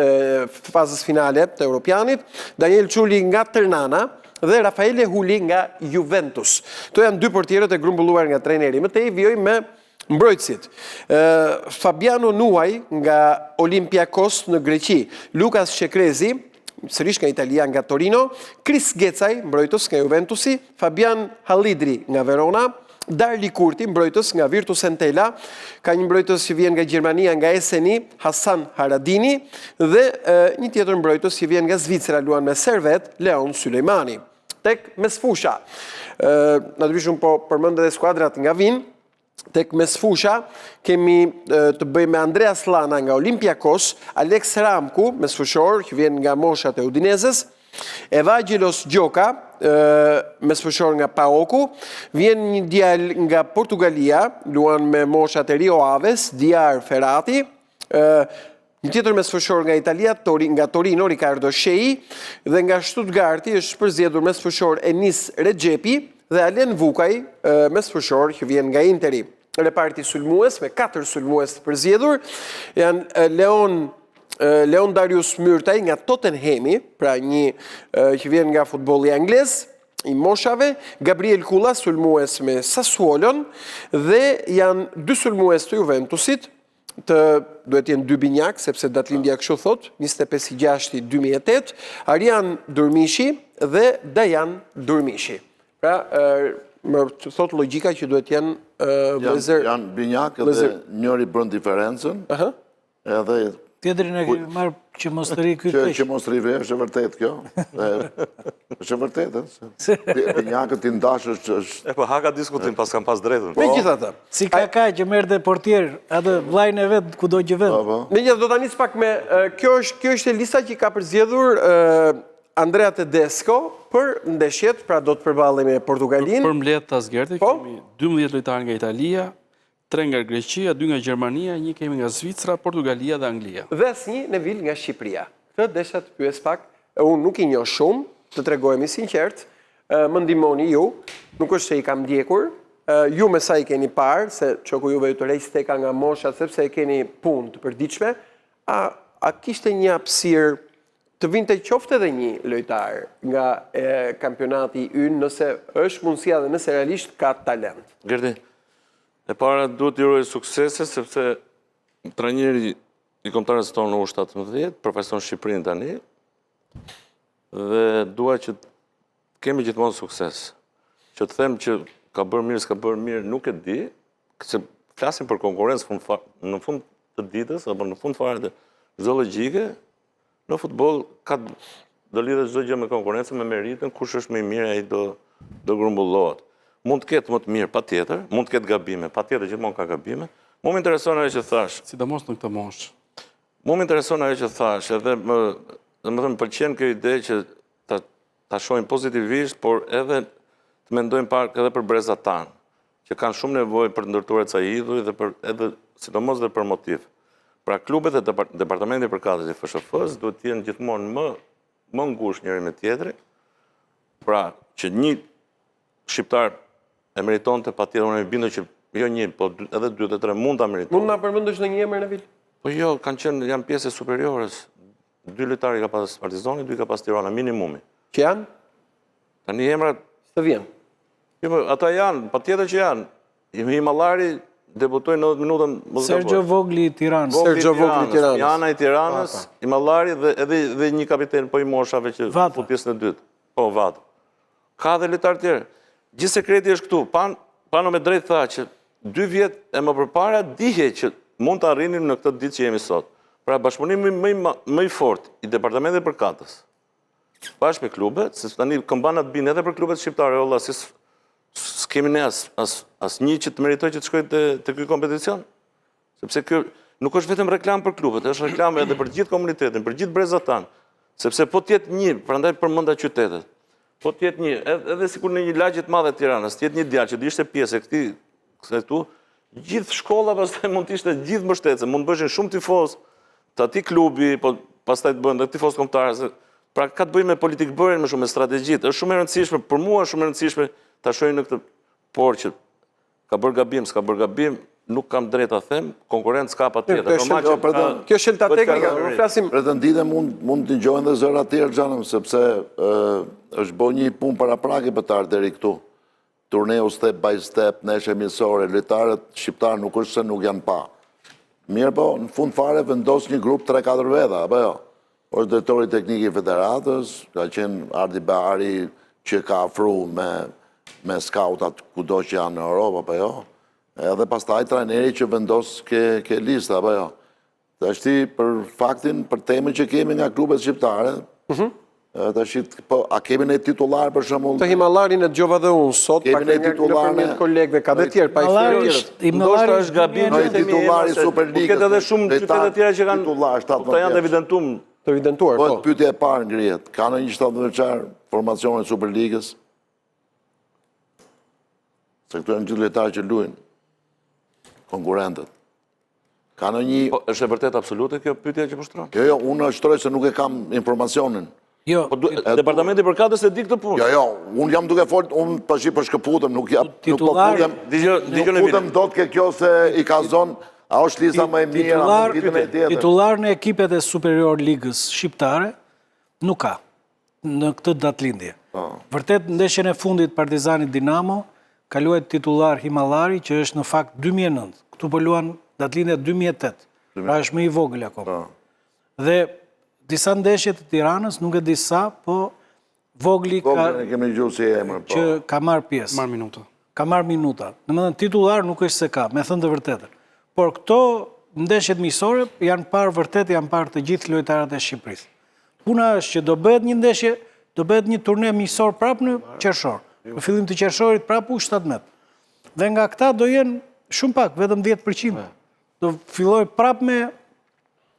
fazës finale të Europianit, Daniel Ciulli nga Ternana dhe Raffaele Huli nga Juventus. To janë dy portierët e grumbulluar nga trajneri. Më tej vijojmë me mbrojtësit. Fabiano Nuaj nga Olympiakos në Greqi, Lukas Shekrezi, sërish nga Italia nga Torino, Chris Gecaj, mbrojtës nga Juventusi, Fabian Halidri nga Verona, Darli Kurti, mbrojtës nga Virtus Entella, ka një mbrojtës që vjen nga Gjermania nga SNI, Hasan Haradini, dhe një tjetër mbrojtës që vjen nga Zvicra, luan me Servet, Leon Sulejmani. Tek mesfusha, natyrisht unë po përmend edhe skuadrat nga vinë, tek mesfusha kemi të bëjmë me Andreas Lana nga Olympiakos, Alex Ramku, mesfushor, që vjen nga moshat e Udinezes, Evangelos Gjoka, mesfushor nga PAOK-u, vjen një djal nga Portugalia, luan me moshat e Rio Aves, Diar Ferrati, një tjetër mesfushor nga Italia, nga Torino, Ricardo Shei, dhe nga Stuttgarti është përzgjedhur mesfushor Enis Regjepi, dhe Alen Vukaj, mesfushor që vjen nga Interi. Reparti sulmues, me 4 sulmues të përzgjedhur, janë Leon Darius Myrtaj nga Tottenhami, pra një që vjen nga futbolli anglez, i moshave, Gabriel Kula, sulmues me Sassuolon, dhe janë 2 sulmues të Juventusit, duhet jenë 2 binjak, sepse datlindja kështu thot, 25/6/2008, Arian Durmishi dhe Dajan Durmishi. Pra, më thot logjika që duhet jenë vëzër... Janë binjak edhe njëri bën diferencën, edhe... Tjetërin e kemi marë që mos të ri këtë Që mos të rive, është e vërtet kjo. është e vërtet, binjakët i ndash është... E po haka diskutim, pas kam pas drejtën. Me gjitha të. Si ka që merë dhe portier, atë vlajnë e vetë ku do që vetë. Me gjitha, do të anis pak me... Kjo është e lista që ka përzgjedhur Andrea Tedesco për ndeshjet, pra do të përballim me Portugalin. Për mbledh të asgerti, kemi 12 lojtarë nga Italia, 3 nga Greqia, 2 nga Gjermania, 1 kemi nga Zvicra, Portugalia dhe Anglia. Dhe asnjë në vil nga Shqipëria. Këtë desha të pyes pak, unë nuk i njoh shumë, të tregojmë sinqert, më ndihmoni ju, nuk është se i kam ndjekur, ju me sa i keni parë, se çoku juve ju të rejtë steka nga moshat, sepse e keni punë të përditshme, a kishte një hapësirë të vinte qofte edhe një lojtar nga kampionati ynë, nëse është mundësia dhe nëse realisht ka talent? Gerti, e para duhet i uroj suksese, sepse trajneri i kombëtarës tonë në U17, përfaqëson Shqipërinë tani, dhe dua që kemi gjithmonë sukses. Që të them që ka bërë mirë, s'ka bërë mirë, nuk e di, se flasim për konkurrencë në fund të ditës, apo në fund fare të çdo logjike, në futboll ka do lidhet çdo gjë me konkurrencën, me meritën, kush është më i mirë ai do grumbullohet. Mund të ketë më të mirë, patjetër, mund të ketë gabime, patjetër gjithmonë ka gabime. Mu më intereson ajo që thash. Sidomos në këtë moshë. Mu më intereson ajo që thash, edhe më pëlqen kjo ide që ta shohim pozitivisht, por edhe të mendojmë pak edhe për brezat tanë, që kanë shumë nevojë për të ndërtuar ca idhuj dhe edhe sidomos dhe për motiv. Pra klubet e departamentit përkatësit i FSHF-s duhet të jenë gjithmonë më ngushtë njëri me tjetri. Pra që një shqiptar e meritonte, patjetër unë e bindur që jo një, po edhe 2 dhe 3 mund ta meritojnë. Mund na përmendësh në një emër në vil? Po jo, janë pjesë superiores. 2 lojtarë ka pas Partizani, 2 ka pas Tirana, minimumi. Që janë? Tani emrat, Të vjen. ata janë, pa tjetër që janë. Himallari debutoi 90 minuta Sergio Vogli i Tiranës. Sergio Vogli i Tiranës. Jana i Tiranës, Himallari dhe edhe një kapiten po i moshave që Vata. fut pjesën e dytë. Po, Vata. Ka dhe lojtarë tjerë. Gjithë sekreti është këtu. Pano me drejt tha që 2 vjet e më përpara dihe që mund të arrinim në këtë ditë që jemi sot. Pra bashkëpunimi më i fort i departamentit përkatës bashkë me klubet, se tani këmbanat binë edhe për klubet shqiptare, olla, si s'kemi ne as një që të meritoj që të shkoj të ky kompeticion. Sepse kjo nuk është vetëm reklam për klubet, është reklam edhe për gjithë komunitetin, për gjithë brezat tanë. Sepse po tjetë një, prandaj përmenda qytetet, po tjetë një, edhe sikur në një lagje të madhe të Tiranës, tjetë një djalë që do ishte pjesë e këtu, gjithë shkolla pastaj mund të ishte gjithë mbështetëse, mund të bëshin shumë tifoz të atij klubi, po pastaj të bëhen edhe tifoz kombëtar. Pra ka të bëjë me politikë bërjen më shumë me strategjitë. Është shumë e rëndësishme, për mua është shumë e rëndësishme ta shohim në këtë por që ka bërë gabim, s'ka bërë gabim, nuk kam drejt ta them, konkurrent s'ka patjetër. Kjo është shelta teknike, nuk flasim. Pretendite mund të ngjojnë dhe zëra të tjerë xhanëm, sepse është bërë një punë paraprake për të ardhur deri këtu. Turneu step by step, neshe mjesore, lojtarët shqiptarë nuk është se nuk janë pa. Mirë po, në fund fare vendos një grup 3-4 veta, apo jo? Është drejtori teknik i federatës, ka qenë Ardi Bahari që ka afru me skautat kudo që janë në Europë, apo jo? Edhe pastaj trajneri që vendos ke lista, apo jo? Të është për faktin, për temën që kemi nga klubet shqiptare, a kemi në titular për shembull? Të Himallarin e dëgjova dhe unë sot, pak nga nëpërmjet kolegëve, ka dhe tjerë, pa i fjerë. Ndoshta është gabim Në titulari Superligës. Këtë edhe shumë qytete tjera që kanë, ta janë të evidentuar. Të evidentuar, Po, po. pyetja e parë ngrihet. Ka në një 17-veçar formacionin e Superligës? Se këtu janë gjithë lojtarë që luajnë. Konkurrentët. Ka në një... Po, është e vërtet absolute kjo pyetje që po shtron? Jo, unë shtroj se nuk e kam informacionin. Jo, Po departamenti përkatës e di këtë punë. Jo, unë jam duke folë, unë tash për shkëputëm, nuk po futem, Dgjoni nuk futem dot ke kjo se i ka zonë, a është lista më e mirë, a nuk ditën e tjetër. titular në ekipet e superior ligës shqiptare nuk ka në këtë datëlindje. Vërtet, ndeshjen e fundit Partizani Dinamo, ka luajtur titular Himallari, që është në fakt 2009. Këtu po luan datëlindje 2008. Pra është më i vogël akoma. Dhe disa ndeshje të Tiranës, nuk e di sa, po Vogli Vogli kemi gjuhë si emër, po. që ka marrë pjesë. Marr minuta. Ka marrë minuta. Domethënë titular nuk është se ka, me thënë të vërtetën. Por këto ndeshjet miqësore janë parë vërtet, janë parë të gjithë lojtarët e Shqipërisë. Puna është që do bëhet një ndeshje, do bëhet një turne miqësor prapë në qershor. Në fillim të qershorit prapë u 17. Dhe nga këta do jenë shumë pak, vetëm 10%. Do filloj prapë me,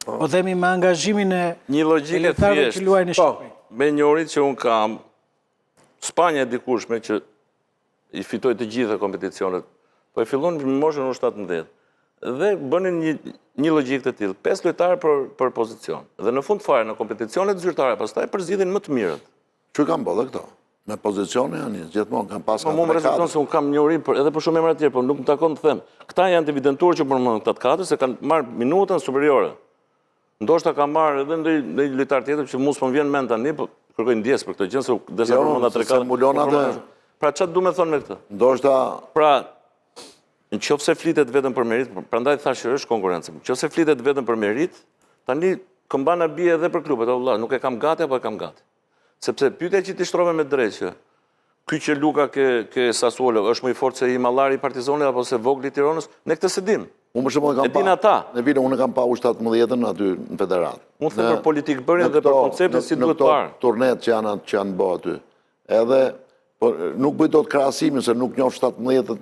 po themi, me angazhimin e Një logjike lojtarëve thjesht. që luajnë në Shqipëri. Me njorit që unë kam, Spanja e dikushme që i fitoj të gjitha kompeticionet, po e fillon në moshën në 17. Dhe bënin një logjikë të tillë, 5 lojtarë për pozicion. Dhe në fund fare në kompeticionet zyrtare pastaj përzgjidhin më të mirët. Që kam bëllë këto? Me pozicione janë një, gjithmonë kam pas Po mu më rezulton se unë kam njohuri edhe për shumë emra të tjerë, por nuk më takon të them. Këta janë të evidentuar që përmendën këta të katër se kanë marrë minutën superiore. Ndoshta ka marrë edhe në një lojtar tjetër që mos po vjen mend tani, po kërkoj ndjes për këtë gjë se desa përmenda 3-4. Pra çfarë du me thonë me këtë? Ndoshta... Pra, në qoftë se flitet vetëm për merit, prandaj thashë është konkurrencë. Në qoftë se flitet vetëm për merit, tani këmbana bie edhe për klubet, valla, nuk e kam gati apo e kam gati. Sepse pyetja që ti shtrove me drejt që ky që Luka ke Sassuolo është më i fortë se Himallari i Partizanit apo se Vogli i Tiranës, ne këtë se dim. Unë për shembull kam E din ata. Në vitin unë kam pa U17-ën aty në federatë. Unë them për politikë bërjen dhe për konceptin si duhet parë. Në turnet që janë bë aty. Edhe nuk bëj dot krahasimin se nuk njoh 17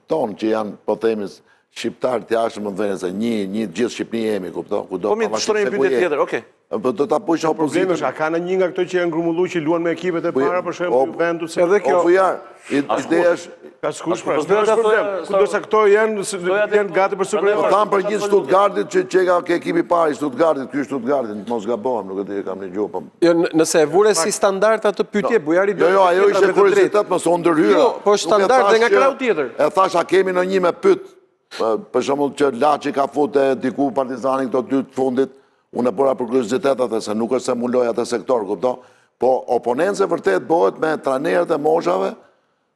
tonë që janë, po themi, shqiptar të jashtëm në vendin se një gjithë Shqipëri jemi, kupton? Kudo. Po mi të shtrojmë pyetje tjetër, okay. Po do ta push Problemi opozitën. është, a ka në një nga këto që janë grumullu që luan me ekipet e para, për shembull Juventus. Edhe kjo. Po fujar, ideja është Ka skush pra, Po, s'ka problem. Kurdosa këto janë gati për po super. tham për gjithë Stuttgartit që çeka ke ekipi i parë i Stuttgartit, ky Stuttgartit, mos gabohem, nuk e di, kam një gjuhë, po. Jo, nëse e vure si standart atë pyetje, Bujari do... Jo, ajo ishte kuriozitet, mos u ndërhyra. Jo, po standard dhe nga krau tjetër. E thash, a kemi në një me pyet, për shembull që Laçi ka futë diku Partizani këto 2 të fundit, unë e bëra për kuriozitet atë, se nuk është se mu loj atë sektor, kupto? Po oponense vërtet bëhet me trajnerët e moshave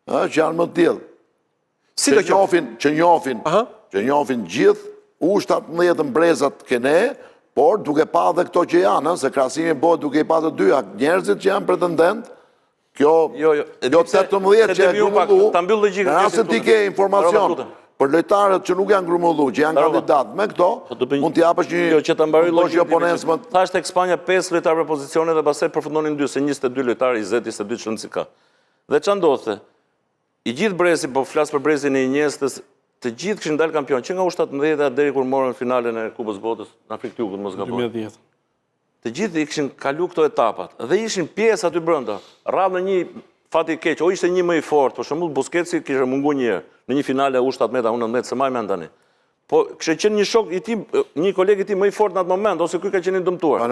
që janë më të tillë. Si do qoftë? Që njohin gjithë U17 brezat kene, por duke pa dhe këto që janë, se krasimi bëhet duke i pa të dyja njerëzit që janë pretendent, kjo 18 që e grumullu, në rrasë ti ke informacion për lojtarët që nuk janë grumullu, që janë kandidat me këto, mund t'ja apësh një lojë oponens më... Thasht e Spanja 5 lojtarë për pozicione dhe pasaj përfundonin 2, se 22 lojtarë, 22 çlëndësi ka. Dhe që ndodhte? I gjithë brezi, po flasë për brezin e Injestës, të gjithë këshin dalë kampion, që nga U17 deri kur morën finalen e Kupës Botës në Afrikë Jugut, mos gaboj. 2010. Të gjithë i këshin kalu këto etapat, dhe ishin pjesë aty brenda, radhë në një fati keq, o ishte një më i fort, për shembull Busquetsi kishte mungu një herë në një finale U17, U19, se më mend tani. Po kishte qenë një shok i tij, një koleg i tij më i fort në atë moment, ose ky ka qenë i dëmtuar.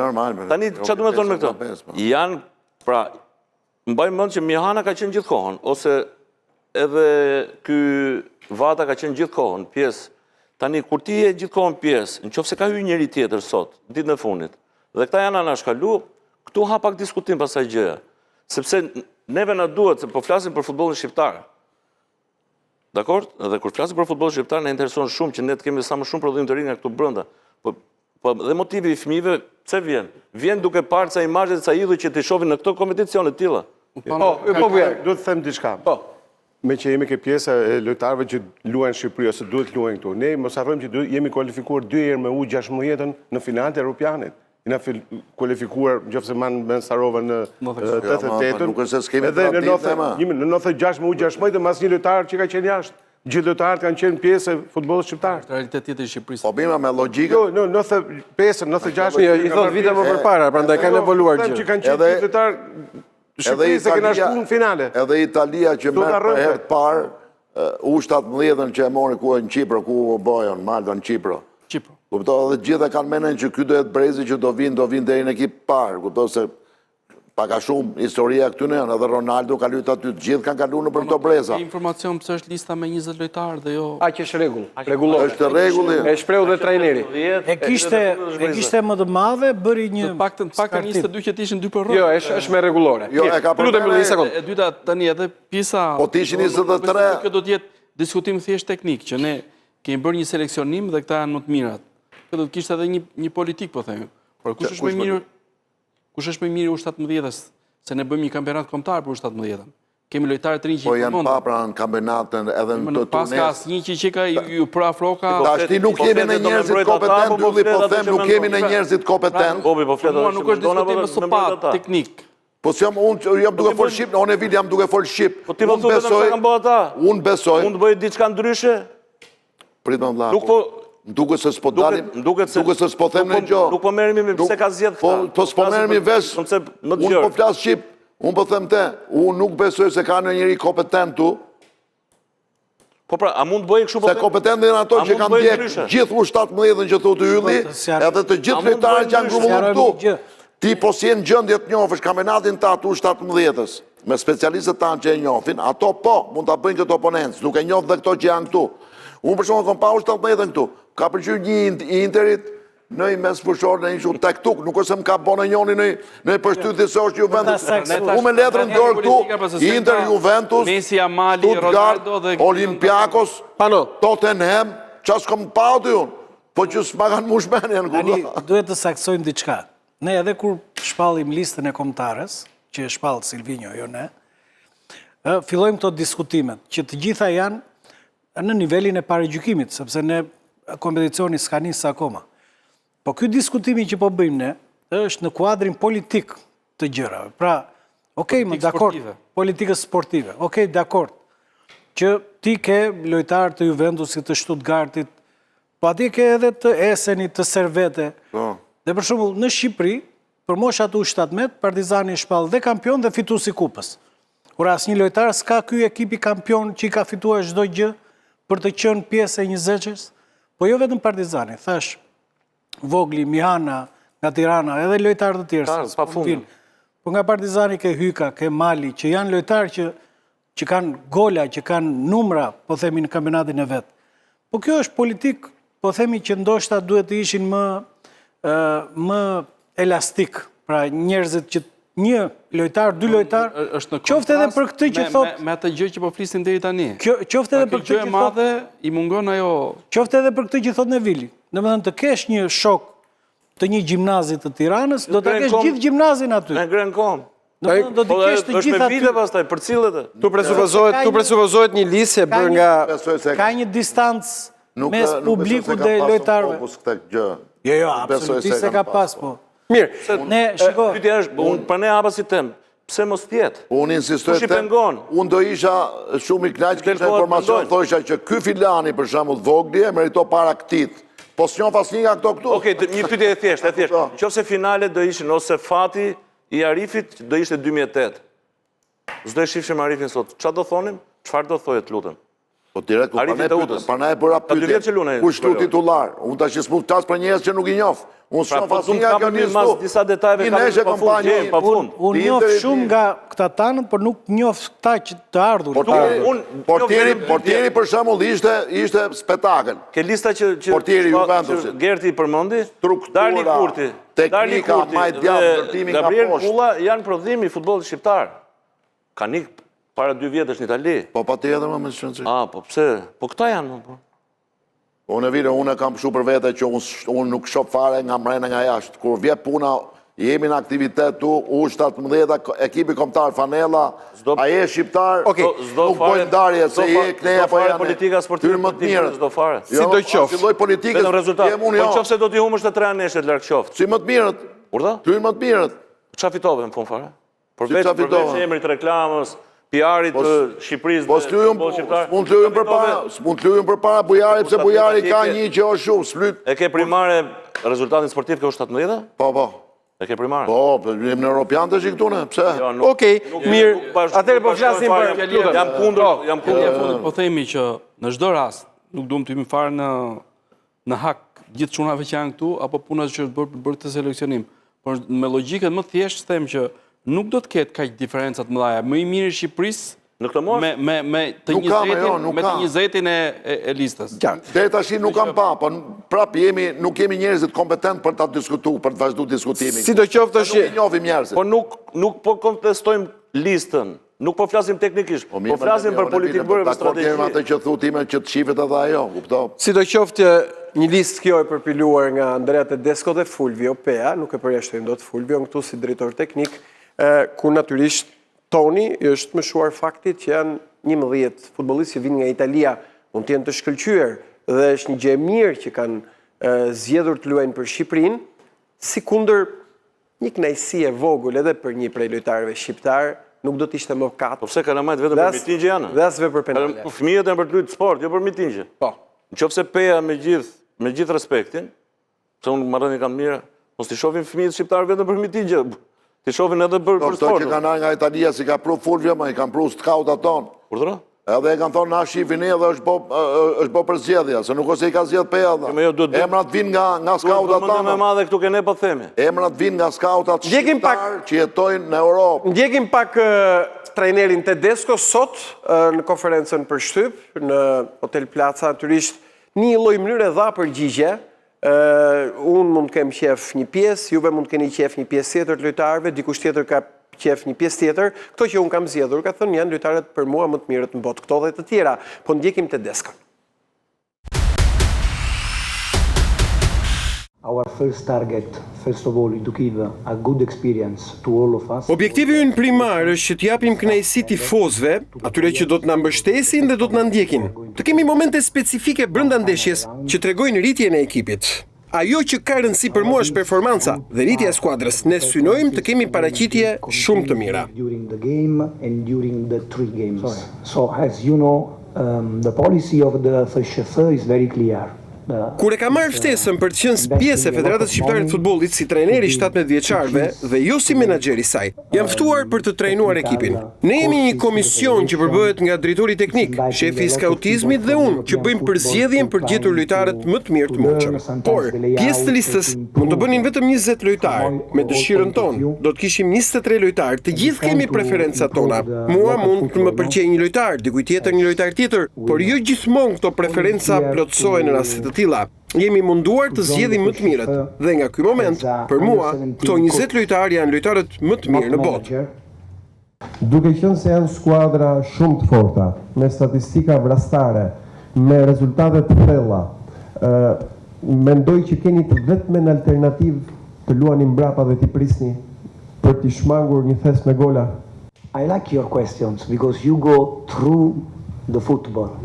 Tani çfarë do të thonë me këto? Janë, pra, mbaj mend që Mihana ka qenë gjithkohon, ose edhe ky Vata ka qenë gjithkohon pjesë. Tani kur ti je gjithkohon pjesë, nëse ka hyrë njëri tjetër sot, ditën e fundit, dhe këta janë anashkalu, këtu ha pak diskutim pasaj gjëja. Sepse neve na duhet, se po flasim për futbollin shqiptar. Dakor? Dhe kur flasim për futbollin shqiptar, na intereson shumë që ne të kemi sa më shumë prodhim të ri nga këtu brenda. Po dhe motivi i fëmijëve pse vjen? Vjen duke parë ca imazhe të ca idhuj që të shohin në këto kompeticione të tilla. Do të them diçka. Me që jemi ke pjesa e lojtarëve që luajnë në Shqipëri ose duhet luajnë këtu. Ne mos harrojmë që jemi kualifikuar 2 herë me U16 në finalet e Europianit. Jena kualifikuar nëse me Sarova në 88-ën. Edhe në 96 me U16 dhe mas një lojtar që ka qenë jashtë. Gjithë lojtarët kanë qenë pjesë e futbollit shqiptar. Realitet tjetër i Shqipërisë. Po bima me logjikë. Jo, 95, 96. I thot vite më përpara, prandaj kanë evoluar gjë. Që kanë qenë lojtar Shqipëri se kena shku në finale. Edhe Italia që merë për herë të parë, U17-ën që e mori ku e në Qipro, ku u bojën, Malta në Qipro. Kupto, edhe gjithë e kanë menen që ky do jetë brezi që do vinë deri në ekip parë. Kupto se paka shumë historia këtu në janë, edhe Ronaldo ka luajtur aty, të gjithë kanë kaluar në për këto breza. Informacion pse është lista me 20 lojtarë dhe jo... Aq është rregull. Rregullohet. Është rregulli. E shpreu dhe trajneri. E kishte më të madhe, bëri një... Pak 22 që t'ishin 2 për rrë. Jo, është me rregullore. Jo, e ka probleme. E dyta tani edhe pjesa... Po t'ishin 23. Kjo do t'jetë diskutim thjesht teknik, që ne kemi bërë një seleksionim dhe këta janë më të mirat. Kjo do t'kishte edhe një politik, po themi. Por kush është më mirë U17-ës, se ne bëjmë një kampionat kombëtar për U17-ën. Kemi lojtarë të rinj që po janë pa pra në kampionatën edhe në të turnes. Pas ka asnjë që ka ju pra Afroka. Tashti nuk jemi në njerëzit kompetent, ylli po them nuk jemi në njerëzit kompetent. Mua nuk është diskutim me sopat teknik. Po si unë jam duke fol shqip, unë e vit jam duke fol shqip. Po ti po thuaj se kanë bërë ata. Unë besoj. Mund të bëj diçka ndryshe? Prit më vlla. Duke se s'po dalim, duke se s'po them në gjë. Nuk po merremi me pse ka zgjedh këta. Po s'po merremi vesh. Unë po flas shqip, unë po them te, unë nuk besoj se ka njëri kompetent tu. Po pra, a mund të bëjë kështu po? Se kompetentë janë ato që kanë ndjek gjithë U17-ën që thotë ylli, edhe të gjithë lojtarët që janë grumulluar këtu. Ti po si në gjendje të njohësh kampionatin ta të U17-ës, me specialistët tanë që e njohin, ato po mund ta bëjnë këtë oponencë, duke njohur dhe këto që janë këtu. Unë për shumë kom pa U17-ën këtu, ka përqyr një Interit në i mes fushor në një tek tuk, nuk është se më ka bo në njoni në i përshtythje se është Juventus. Unë me letrën dorë këtu, Inter, Juventus, Stuttgart, Olympiakos, Tottenham, që s'kom pa aty unë, po që s'ma kanë mushmeni në Ani, duhet të saksojmë diçka. Ne edhe kur shpallim listën e kombëtarës, që e shpallë Silvinjo, jo ne, fillojmë këto diskutimet, që të gjitha janë në nivelin e paregjykimit, sepse ne kompeticioni s'ka nisë akoma. Po ky diskutimi që po bëjmë ne, është në kuadrin politik të gjërave. Pra, okej, më dakord, politikës sportive, okej, dakord, që ti ke lojtarë të Juventusit, të Stuttgartit, po ati ke edhe të Esenit, të Servete. Dhe për shembull, në Shqipëri, për moshat U17, Partizani shpall dhe kampion dhe fituesi kupës. Kur asnjë lojtar s'ka ky ekipi kampion që i ka fituar çdo gjë për të qenë pjesë e 20-s, po jo vetëm Partizani, thash Vogli, Mihana, nga Tirana, edhe lojtarë të tjerë. Po nga Partizani ke Hyka, ke Mali, që janë lojtarë që kanë gola, që kanë numra, po themi në kampionatin e vetë. Po kjo është politik, po themi që ndoshta duhet të ishin më elastik, pra njerëzit që një lojtar, dy lojtar, është në qoftë edhe për këtë që thot, me atë gjë që po flisim deri tani. qoftë edhe për këtë Gjë e që thot, madhe i mungon ajo. qoftë edhe për këtë që thot Nevili. Domethënë të kesh një shok të një gjimnazi të Tiranës, do ta kesh gjithë gjimnazin aty. Me ngren kom. Domethënë do t'i kesh të Është gjithë me aty. vite pastaj, për cilët e. Tu presupozohet një listë e bërë nga Ka një distancë mes publikut dhe lojtarëve. Jo, absolutisht se ka pas, po. Mirë. Ne, shiko, Pyetja është, unë për ne hapa si tem, pse mos tjetë? Unë insistoj Kush i pengon? unë do isha shumë i kënaqur kisha Del kohë informacion, mendojnë. thosha që ky filani për shembull Vogli e merito para këtit. Po s'njoh asnjë nga këto këtu. Okej, një pyetje e thjeshtë, Nëse finalet do ishin ose fati i Arifit do ishte 2008. S'do e shifshim Arifin sot. Çfarë do thonim? Çfarë do thojet, lutem? Po direkt ku Arifit e Utës. pana e bëra Ka 2 vjet që luan ai. Kush tu titular? Unë tash s'mund të flas për njerëz që nuk i njoh. Unë Pra, s'njoh po asnjë t'u nga kam kjo një nisë. mas disa detajeve pa fund. unë njoh shumë nga këta tanët, por nuk njoh këta që të ardhur. Portieri për shembull ishte spektakël. Ke lista që Portieri Juventusit. Gerti i përmendi, Struktura, Darli Kurti, teknika, majtdjavë, ndërtimi nga Gabriel poshtë. Kulla janë prodhimi i futbollit shqiptar. Ka nik para 2 vjetësh në Itali. Po patjetër më shënçi. Po pse? Po këta janë, po. Unë kam pëshu për vete që unë nuk shop fare nga mrena nga jashtë. Kur vje puna, jemi në aktivitet tu, U17, ekipi kombëtar Fanella, a je shqiptar, nuk bojnë darje, se je kneja po janë. Politika sportive, më të mirë. s'do fare. Si do qoftë. Filloj politikës, Vetëm rezultat. jem Po unë jo. qofse do t'i humësh të 3 neshet larg qoftë. Si më të mirët, Urdhë? ty më të mirët. Çfarë fitove në fund fare? Si qa fitove? Emrit të reklamës, PR-it të Shqipërisë Po dhe futbollit shqiptar. s'mund t'lujëm për para Bujari, pse Bujari ka një që është shumë, s'flyt. E ke primare rezultatin sportiv kjo 17? Po. E ke primare? Po, jem në Europian të shikëtune, pse? Okej, mirë. Atëherë po flasim për Jam kundër, jam kundër. Po themi që në çdo rast nuk duam të jemi fare në hak gjithë çunave që janë këtu apo punat që është bërë të seleksionim. Por me logjikën më thjeshtë them që nuk do të ketë kaq diferenca të mëdha. Më i miri i Shqipërisë në këtë moshë me të 20-in e listës. Deri tash nuk kam pa, po prap nuk kemi njerëzit kompetent për ta diskutuar, për të vazhduar diskutimin. Sidoqoftë Nuk i njohim njerëzit. Po nuk po kontestojmë listën. Nuk po flasim teknikisht, po flasim për politikë bërë për strategji. Dakor, atë që thu time që të shifet edhe ajo, kupto? Sidoqoftë një listë kjo e përpiluar nga Andrea Tedesco dhe Fulvio Pea, nuk e përjashtojmë dot Fulvio këtu si drejtor teknik, ku natyrisht Toni është më shuar faktit që janë 11 futbollistë që vinë nga Italia, mund të jenë të shkëlqyer dhe është një gjë e mirë që kanë zgjedhur të luajnë për Shqipërinë, sikundër një kënaqësi e vogël edhe për një prej lojtarëve shqiptar, nuk do të ishte më kat. Po pse kalamajt vetëm për mitingje janë? Dhe as për penale. Fëmijët janë për të luajtur sport, jo për mitingje. Po. Nëse Peja me gjithë respektin, se unë marrëni kam mirë, mos t'i shohin fëmijët shqiptarë vetëm për mitingje. Ti shohin edhe për sport. Këto që kanë nga Italia si ka pru Fulvio, ma i kanë pru skautat tonë. Urdhëro? Edhe e kanë thonë na shifin e dhe është bo për zgjedhja, se nuk ose i ka zgjedh Peja dhe. Emrat vinë nga skautat tonë. Me madhe këtu ke ne po themi. Emrat vinë nga skautat shqiptar që jetojnë në Europë. Ndjekim pak trajnerin Tedesco sot në konferencën për shtyp, në Hotel Plaza, natyrisht një lloj mënyre dha përgjigje. Unë mund të kem qef një pjesë, juve mund të keni qef një pjesë tjetër të lojtarëve, dikush tjetër ka qef një pjesë tjetër. Këto që unë kam zgjedhur, ka thënë janë lojtarët për mua më të mirët në botë, këto dhe të tjera. Po ndjekim Tedesco. Our first target, first of all, is to give a good experience to all of us. Objektivi ynë primar është që t'japim kënaqësi tifozëve, atyre që do të na mbështesin dhe do të na ndjekin. Të kemi momente specifike brenda ndeshjes që tregojnë rritjen e ekipit. Ajo që ka rëndësi për mua është performanca dhe rritja e skuadrës. Ne synojmë të kemi paraqitje shumë të mira. During the game and during the 3 games. So as you know, the policy of the FSHF is very clear. Kur e ka marrë ftesën për të qenë pjesë e Federatës Shqiptare të Futbollit si trajneri 17 vjeçarëve dhe jo si menaxher i saj, jam ftuar për të trajnuar ekipin. Ne jemi një komision që përbëhet nga drejtori teknik, shefi i skautizmit dhe unë, që bëjmë përzgjedhjen për gjetur lojtarët më të mirë të mundshëm. Por, pjesë të listës mund të bënin vetëm 20 lojtarë. Me dëshirën tonë, do të kishim 23 lojtarë. Të gjithë kemi preferencat tona. Mua mund të më pëlqejë një lojtar, dikujt tjetër një lojtar tjetër, por jo gjithmonë këto preferenca plotësohen në raste të tilla. Jemi munduar të zgjedhim më të mirët dhe nga ky moment, për mua, këto 20 lojtarë janë lojtarët më të mirë në botë. Duke qenë se janë skuadra shumë të forta, me statistika vrastare, me rezultate të thella, mendoj që keni të vetmen alternativë të luani mbrapa dhe t'i prisni për t'i shmangur një thes me gola. I like your questions because you go through the football.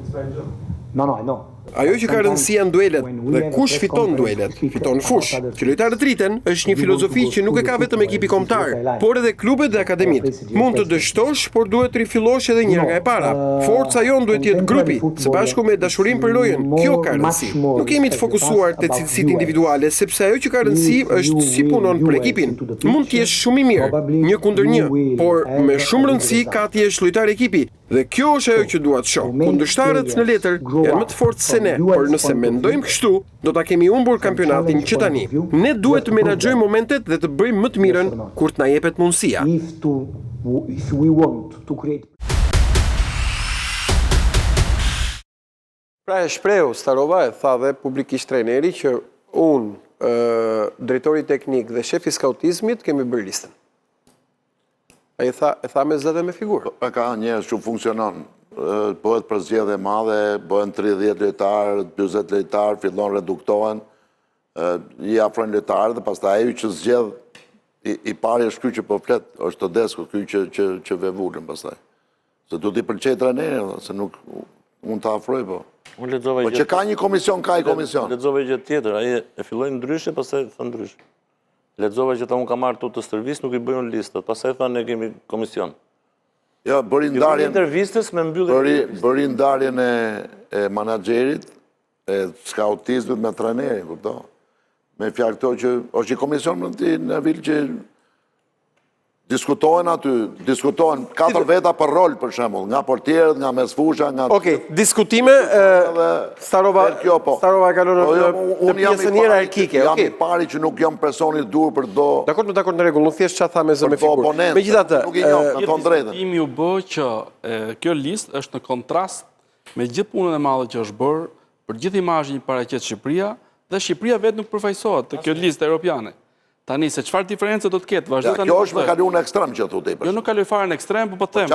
No, I know. Ajo që ka rëndësi janë duelet dhe kush fiton duelet, fiton fush. Që lojtarët rriten është një filozofi që nuk e ka vetëm ekipi kombëtar, por edhe klubet dhe akademitë. Mund të dështosh, por duhet të rifillosh edhe një nga e para. Forca jon duhet të jetë grupi, së bashku me dashurinë për lojën. Kjo ka rëndësi. Nuk jemi të fokusuar te cilësitë individuale, sepse ajo që ka rëndësi është si punon për ekipin. Mund të jesh shumë i mirë, 1-1, por me shumë rëndësi ka të jesh lojtar ekipi. Dhe kjo është ajo që dua të shoh. Kundërshtarët në letër janë më të fortë se ne, por nëse mendojmë kështu, do ta kemi humbur kampionatin që tani. Ne duhet të menaxhojmë momentet dhe të bëjmë më të mirën kur të na jepet mundësia. If we want to create. Pra e shprehu, Starova e tha dhe publikisht trajneri që unë, drejtori teknik dhe shefi skautizmit kemi bërë listën. E tha me zë dhe me figurë. Ka njerëz që funksionon. Bëhet për zgjedhje madhe, bëhen 30 lojtarë, 40 lojtarë, fillon reduktohen, i afrojnë lojtarë dhe pastaj ai që zgjedh i pari është ky që po flet, është Tedesco, ky që vevullën pastaj. Se do t'i pëlqej trajneri, se nuk mund ta afroj po. Unë lexova Po që ka një komision, ka i komision. Lexova gjë tjetër, ai e filloi ndryshe, pastaj thon ndryshe. Lexova që ta unë ka marrë të stërvis, nuk i bëjnë listët, pastaj thanë ne kemi komision. Ja, bëri ndarjen intervistës me mbyllje. Bëri ndarjen e menaxherit, e skautizmit me trajnerin, kupton? Me fjalë këto që është i komision në vil që diskutohen aty, diskutohen 4 veta për rol për shembull, nga portierët, nga mesfusha, nga Okej, diskutime Starova ka në pjesën hierarkike. Jam i pari që nuk jam personi dur për do. Dakor, në rregull, nuk thjesht çfarë tha me zë me figurë. Megjithatë, nuk i njoh, me thon drejtën. Imi u bë që kjo listë është në kontrast me gjithë punën e madhe që është bërë, për gjithë imazhin që paraqet Shqipëria, dhe Shqipëria vetë nuk përfaqësohet të kjo listë europiane. Tani, se çfarë diferencë do të ketë, vazhdo tani. Kjo është me kaluar në ekstrem që thotë. Jo, nuk kaloj fare në ekstrem, po them.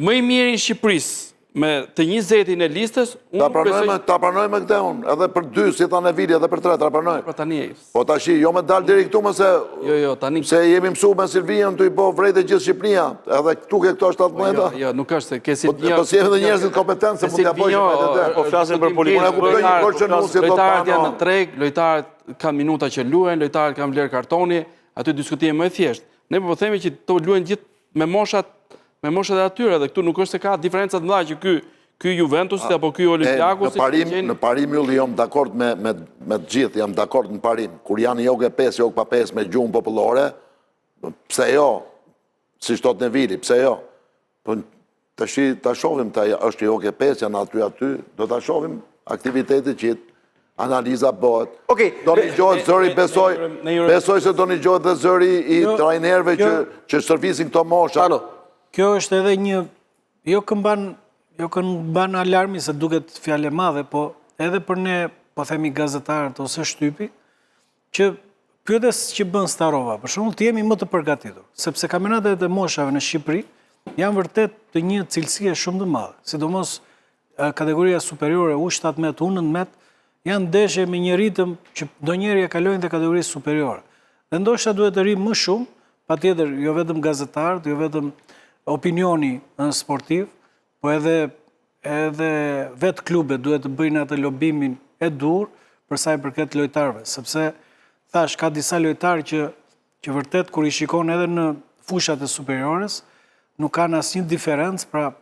Më i miri i Shqipërisë me të 20-in e listës, ta pranojmë këtë unë, edhe për 2, si thanë Vili, edhe për 3, ta pranojmë. Po tani. Po tash jo me dal deri këtu më se Jo, tani. Se jemi mësuar me Silvian tu i bë vrejtë gjithë Shqipëria, edhe këtu ke këto 17. Jo, nuk është se ke Silvian. Po si edhe njerëzit kompetencë mund t'ia bëjë atë. Po flasim për politikë. Unë kuptoj një gol që nuk si do të lojtarët janë në treg, lojtarët kanë minuta që luajnë, lojtarët kanë vlerë kartoni, aty diskutimi më i thjeshtë. Ne po themi që to luajnë gjithë me moshat e atyre dhe këtu nuk është se ka diferenca të mëdha që ky Juventus apo ky Olympiakos. Në parim ylli jam dakord me të gjithë, jam dakord në parim. Kur janë jogë 5, jogë pa 5 me gjumë popullore, pse jo? Si shtot në Vili, pse jo? Po ta shohim, është jogë 5, janë aty, do ta shohim aktivitetit që analiza bëhet. Do një gjohet zëri, besoj se do një gjohet dhe zëri i trajnerve që shërfisin këto mosha. Kjo është edhe një, jo këmban alarmi se duket fjale madhe, po edhe për ne, po themi gazetarët ose shtypi, që pyetes që bën Starova, për shembull të jemi më të përgatitur, sepse kampionatet e moshave në Shqipëri janë vërtet të një cilësie shumë të madhe, sidomos kategoria superiore U17, U19, janë ndeshje me një ritëm që ndonjëherë ja kalojnë te kategorisë superiore. Dhe ndoshta duhet të rrim më shumë, patjetër jo vetëm gazetarët, jo vetëm opinioni sportiv, po edhe vetë klubet duhet të bëjnë atë lobimin e dur për sa i përket lojtarëve, sepse thash ka disa lojtarë që vërtet kur i shikon edhe në fushat e superiores, nuk kanë asnjë diferencë, pra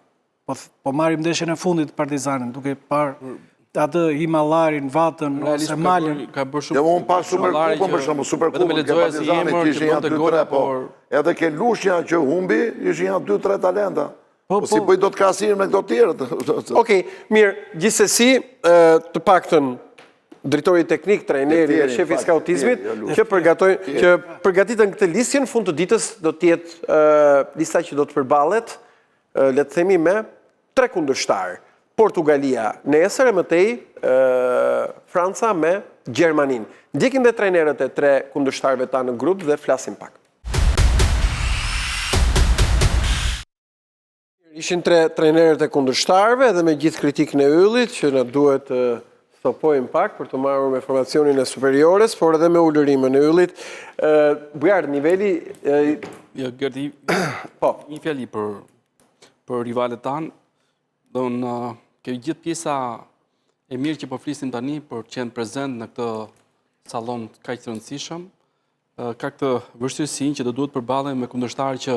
po marrim ndeshjen e fundit të Partizanin, duke parë atë Himalarin, Vatën, ose Malën. Jo, unë pa Superkupën për shumë, Superkupën ke Partizani që ishin janë 2-3, po edhe ke Lushja që humbi, ishin janë 2-3 talenta. Po si bëj do të krahasimin me këto tjerët. Okej, mirë, gjithsesi, të paktën drejtori teknik, trajneri dhe shefi i skautizmit që përgatitën këtë listë në fund të ditës do të jetë lista që do të përballet, le të themi me 3 kundërshtar. Portugalia nesër e mëtej Franca me Gjermanin. Ndjekim dhe trajnerët e 3 kundërshtarëve ta në grup dhe flasim pak. Ishin 3 trajnerët e kundërshtarëve dhe me gjithë kritikën e yllit që na duhet të stopojmë pak për të marrur me formacionin e superiores, por edhe me ulërimën e yllit. Bujar, niveli... Jo, Gerti, një fjali për rivalet tanë, dhe në gjithë pjesa e mirë që po flisim tani për qenë prezent në këtë salon kaq të rëndësishëm, ka këtë vështirësinë që do duhet përballem me kundërshtarë që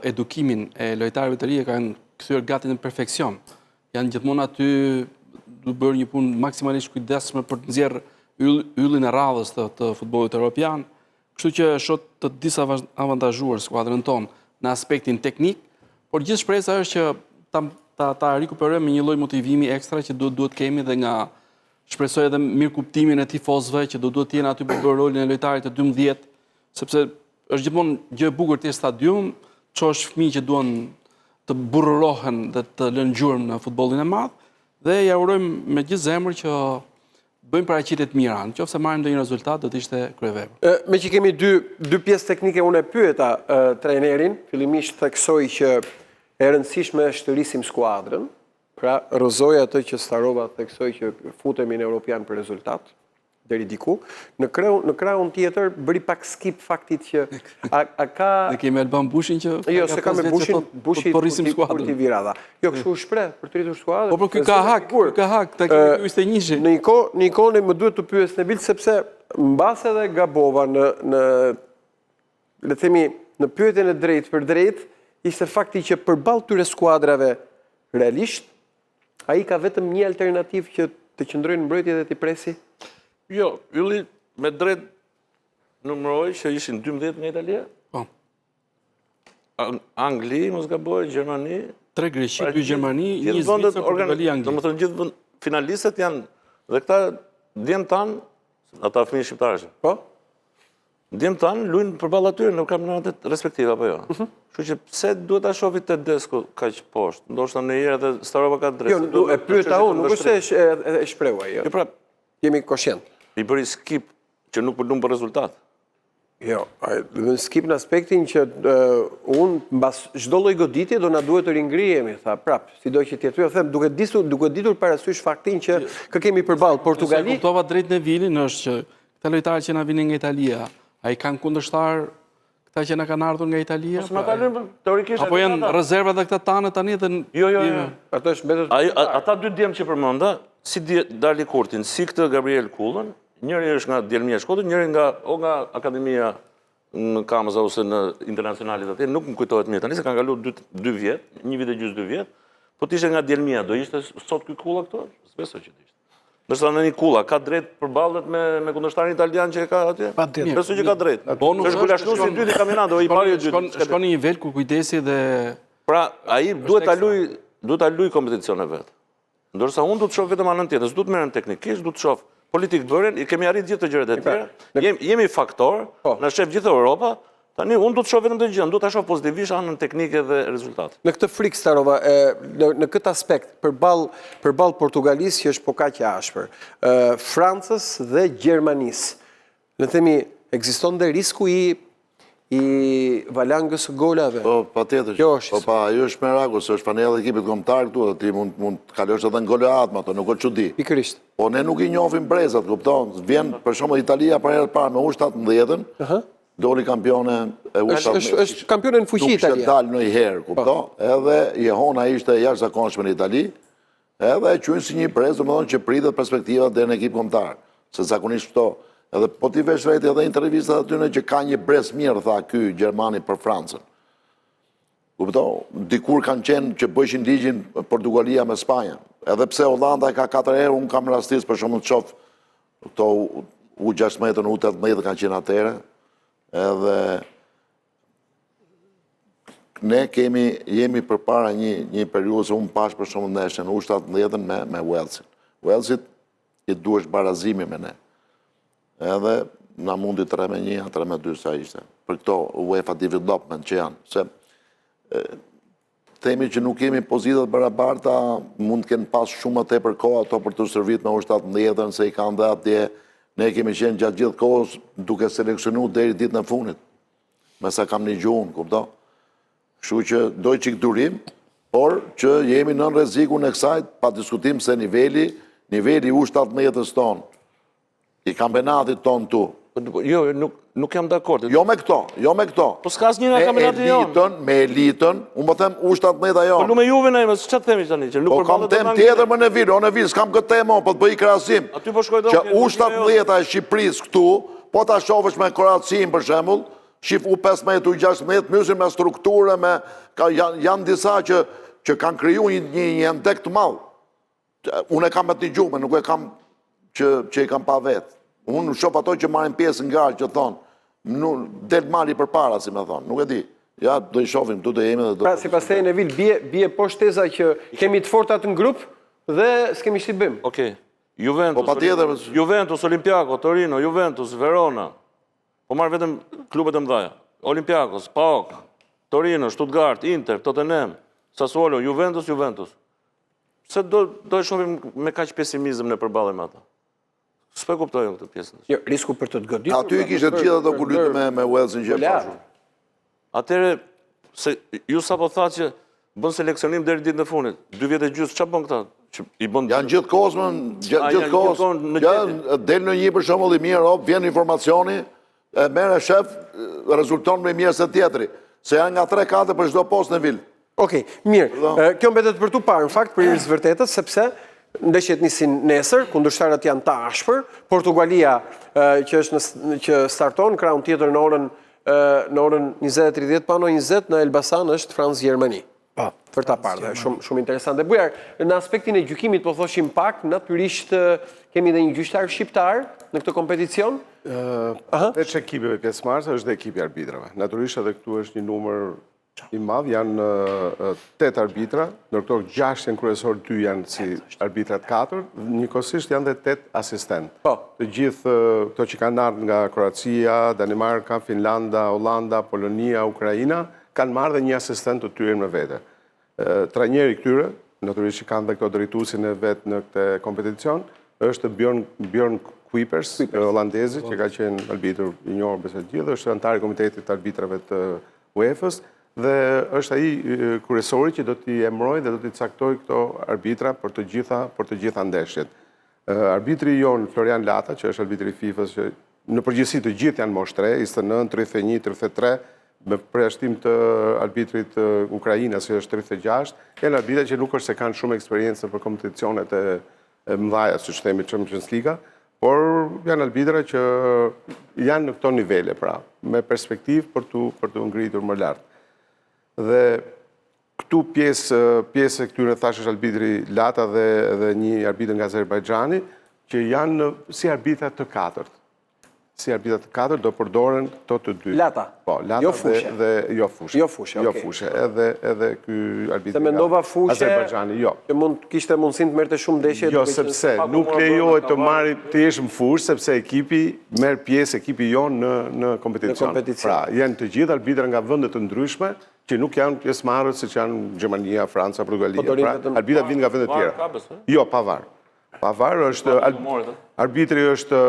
edukimin e lojtarëve të ri e kanë kthyer gati në perfekcion. Janë gjithmonë aty, du bërë një punë maksimalisht kujdesshme për të nxjerrë yllin e radhës të futbollit evropian, kështu që shoh të disavantazhuar skuadrën tonë në aspektin teknik, por gjithë shpresa është që ta rikuperojmë me një lloj motivimi ekstra që duhet kemi dhe nga shpresoj edhe mirë kuptimin e tifozëve që duhet të jenë aty për bërë rolin e lojtarit të 12, sepse është gjithmonë gjë e bukur të stadium, çosh fëmijë që duan të burrohen dhe të lënë gjurmë në futbollin e madh, dhe ja urojmë me gjithë zemër që bëjmë paraqitje të mira. Nëse marrim ndonjë rezultat, do të ishte kryevepër. Me që kemi dy pjesë teknike, unë e pyeta trajnerin, fillimisht theksoj që e rëndësishme është të rrisim skuadrën, pra rrëzoj atë që Starova theksoj që futemi në Europian për rezultat, deri diku. Në krahun tjetër bëri pak skip faktit që a ka... Ne kemi Alban Bushin që... Jo, se ka me Bushin, po rrisim skuadrën. Kur t'i virada. Jo, kështu shpreh për të rritur skuadrën. Po, ky ka hak, ta kemi 21. Në një kohë më duhet të pyes në Bil, sepse mbas edhe gabova në le të themi, në pyetjen e drejtë për drejtë, ishte fakti që përballë këtyre skuadrave realisht, ai ka vetëm një alternativë që të qëndrojnë në mbrojtje dhe t'i presi? Jo, ylli me drejt numëroj që ishin 12 nga Italia. Po. Angli, mos gaboj, Gjermani. 3 Greqi, 2 Gjermani, 1 Zvicër, Portugali, Angli. Do më thënë gjithë finalistët janë, dhe këta djemë tanë, ata fëmijë shqiptarëshë. Po? Djemë tanë luajnë përballë atyre në kampionatet respektive, apo jo? Kështu që pse duhet ta shohit Tedesco kaq poshtë? Ndoshta ndonjëherë edhe Starova ka drejtë. Jo, e pyeta unë, nuk është se e shprehu ai. Jo, pra, jemi koshient. I bëri skip që nuk përdum për rezultat. Jo, skip në aspektin që unë mbas çdo lloj goditje do na duhet të ringrihemi, tha prap, sido që tjetër, jo them, duke ditur parasysh faktin që kë kemi përballë Portugali. Se kuptova drejt në Vilin është që këta lojtarë që na vinin nga Italia, ai kanë kundërshtar këta që na kanë ardhur nga Italia? Mos ma kalojmë teorikisht. Apo janë rezerva dhe këta tanë tani dhe Jo. Ato është mbetur. Ata dy djemë që përmenda, si Dali Kurtin, si këtë Gabriel Kullën, njëri është nga Djelmia Shkodër, njëri nga Akademia në Kamza ose në internacionalit atje, nuk më kujtohet mirë tani, se kanë kaluar 2 vjet, 1 vit e gjysmë 2 vjet, po t'ishe nga Djelmia, do ishte sot ky Kulla këto? S'besoj që ishte. Ndërsa në një Kulla, ka drejt përballet me kundërshtarin italian që e ka atje? Patjetër. Besoj që ka drejt. Është gulashnuesi i dytë i kampionatit, i pari i dytë. Shkon në një nivel ku kujdesi dhe... Pra, ai duhet ta luaj kompeticion e vet. Ndërsa unë du të shoh vetëm anën tjetër, s'du të merrem teknikisht, du të shoh politik bërjen, i kemi arrit gjithë të gjërat e tjera. Jemi faktor, na shef gjithë Europa. Tani unë du të shoh vetëm të gjë, du ta shoh pozitivisht anën teknike dhe rezultate. Në këtë frikë Starova, në këtë aspekt, përballë Portugalisë që është po kaq e ashpër, Francës dhe Gjermanisë, le të themi, ekziston dhe risku i valangës golave. Po, patjetër. Po, ajo është meraku, se është panella e ekipit kombëtar këtu, dhe ti mund të kalosh edhe në goleat me ato, nuk është çudi. Pikërisht. Po ne nuk i njohim brezat, kupton? Vjen për shembull Italia për herë të parë me U17-ën, doli kampione e U17. Është kampione në fuqi Italia. Nuk dal ndonjëherë, kupton? Edhe Jehona ishte jashtëzakonshme në Itali, edhe e quajnë si një brez, domethënë që pritet perspektiva deri në ekip kombëtar. Se zakonisht këto, edhe po ti vesh vetë edhe intervistat aty në që ka një brez mirë, tha ky Gjermani për Francën. Kupton? Dikur kanë qenë që bëjshin ligjin Portugalia me Spanjën. Edhe pse Hollanda ka 4 herë, unë kam rastis për shumë të shoh këto U16, U18 kanë qenë atëherë. Edhe ne jemi përpara një periudhë, se unë pash për shumë ndeshjen U17 me Walesin. Walesit i duhesh barazimi me ne. Edhe na mundi 3-1, 3-2 sa ishte. Për këto UEFA Development që janë. Se themi që nuk kemi pozitat barabarta, mund të kenë pas shumë më tepër kohë ato për të shërbit me U17-ën, se i kanë dhe atje, ne kemi qenë gjatë gjithë kohës duke seleksionu deri ditën e funit. Me sa kam një gjuhën, kupto? Kështu që doj qik durim, por që jemi nën rrezikun e kësaj, pa diskutim se niveli U17-ës tonë, i kampionatit tonë tu. Jo, nuk jam dakord. Jo me këto. Po s'ka asnjë nga kampionati jonë. Me elitën, unë po them U17 jonë. Po lu me Juve na, ç'të themi tani që nuk po kam tem tjetër më në Nevil, Nevil, s'kam këtë temë, po të bëj krahasim. Aty po shkoj që U17 e Shqipërisë këtu, po ta shohësh me Kroacin për shembull, shif U15, U16, mysin me strukturë, janë disa që kanë kriju një ndek të madh. Unë e kam atë gjumë, nuk e kam që i kam pa vetë. Unë shoh ato që marrin pjesë nga që thonë, del mali për para, si me thonë, nuk e di. Ja, do i shohim, tu do jemi dhe do... Pra, si pas te e Nevil, bie poshtë teza që kemi të fortat në grup dhe s'kemi shti bim. Okej. Juventus, Olympiako, Torino, Juventus, Verona. Po marrë vetëm klubet e mëdhaja. Olympiakos, PAOK, Torino, Stuttgart, Inter, Tottenham, Sassuolo, Juventus. Se do e shohim me kaq pesimizëm në përballje me ata. S'pe kuptojnë këtë pjesën. Jo, risku për të goditur. Aty kishte të gjitha ato kur lyte me Walesin që e pashur. Atëre, se ju sapo thatë që bën seleksionim deri ditën e fundit. 2 vjet e gjysmë, çfarë bën këta? Janë gjithë kohës, gjithë kohës. Del në një për shembull i mirë, vjen informacioni, e merr shef, rezulton më mirë se tjetri. Se janë nga 3-4 për çdo postë në Vil. Okej, mirë. Kjo mbetet për tu parë, në fakt, për iris vërtetës, sepse ndeshjet nisin nesër, kundërshtarët janë të ashpër, Portugalia që starton, kraun tjetër në orën 20:30, pano 20 në Elbasan është Francë-Gjermani. Për ta parë, shumë interesante. Bujar, në aspektin e gjykimit, po thoshim pak, natyrisht kemi dhe një gjyqtar shqiptar në këtë kompeticion. Veç ekipeve pjesëmarrëse është dhe ekipi arbitrave. Natyrisht edhe këtu është një numër i madh, janë 8 arbitra, ndërkohë 6 janë kryesor, 2 janë si arbitrat 4, njëkohësisht janë dhe 8 asistent. Të gjithë këto që kanë ardhur nga Kroacia, Danimarka, Finlanda, Hollanda, Polonia, Ukraina, kanë marrë dhe një asistent të tyre me vete. Trajneri këtyre, natyrisht që kanë dhe këto drejtuesin e vet në këtë kompeticion, është Bjorn Kuipers, holandezi, që ka qenë arbitër i njohur besoj të gjithë, është antar i komitetit të arbitrave të UEFA-s dhe është ai kryesori që do t'i emërojë dhe do t'i caktoj këto arbitra për të gjitha ndeshjet. Arbitri jon Florian Lata, që është arbitri i FIFA-s, që në përgjithësi të gjithë janë moshë 3, 29, 31, 33, me përjashtim të arbitrit Ukrainës, që është 36, janë arbitra që nuk është se kanë shumë eksperiencë për kompeticionet e mëdhaja, siç themi Champions League, por janë arbitra që janë në këto nivele, pra, me perspektivë për të ngritur më lart. Dhe këtu pjesë e këtyre thash është arbitri Lata dhe një arbitër nga Azerbajxhani, që janë si arbitra të katërt. Si arbitrat të katërt do përdoren këto të dy. Lata? Po, Lata dhe jo fushë. Jo fushë, Jo fushë, edhe ky arbitri se mendova fushë, Azerbajxhani, jo. Që kishte mundësin të merrte shumë ndeshje. Jo, sepse nuk lejohet të jesh në fushë, sepse ekipi merr pjesë, ekipi jonë në kompeticion. Pra, janë të gjithë arbitra nga vende të ndryshme, që nuk janë pjesëmarrës siç janë Gjermania, Franca, Portugalia. Pra, arbitrat vinë nga vende të tjera. Jo, pavar. Pavar është, arbitri është,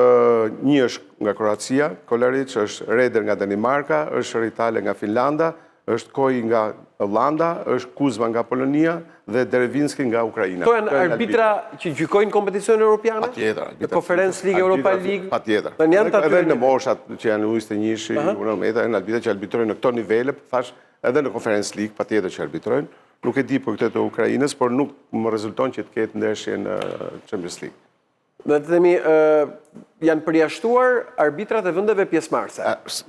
një është nga Kroacia, Kolaric, është Reder nga Danimarka, është Ritale nga Finlanda, është Koi nga Hollanda, është Kuzma nga Polonia dhe Derevinski nga Ukraina. To janë arbitra që gjykojnë kompeticione europiane? Patjetër. Në Conference League, Europa League? Patjetër. Edhe në moshat që janë U21, U19, janë arbitra që arbitrojnë në këto nivele, thash, edhe në Conference League, patjetër që arbitrojnë. Nuk e di për këtë të Ukrajinës, por nuk më rezulton që të ketë ndeshje në Champions League. Dhe të themi, janë përjashtuar arbitrat e vendeve pjesëmarrëse.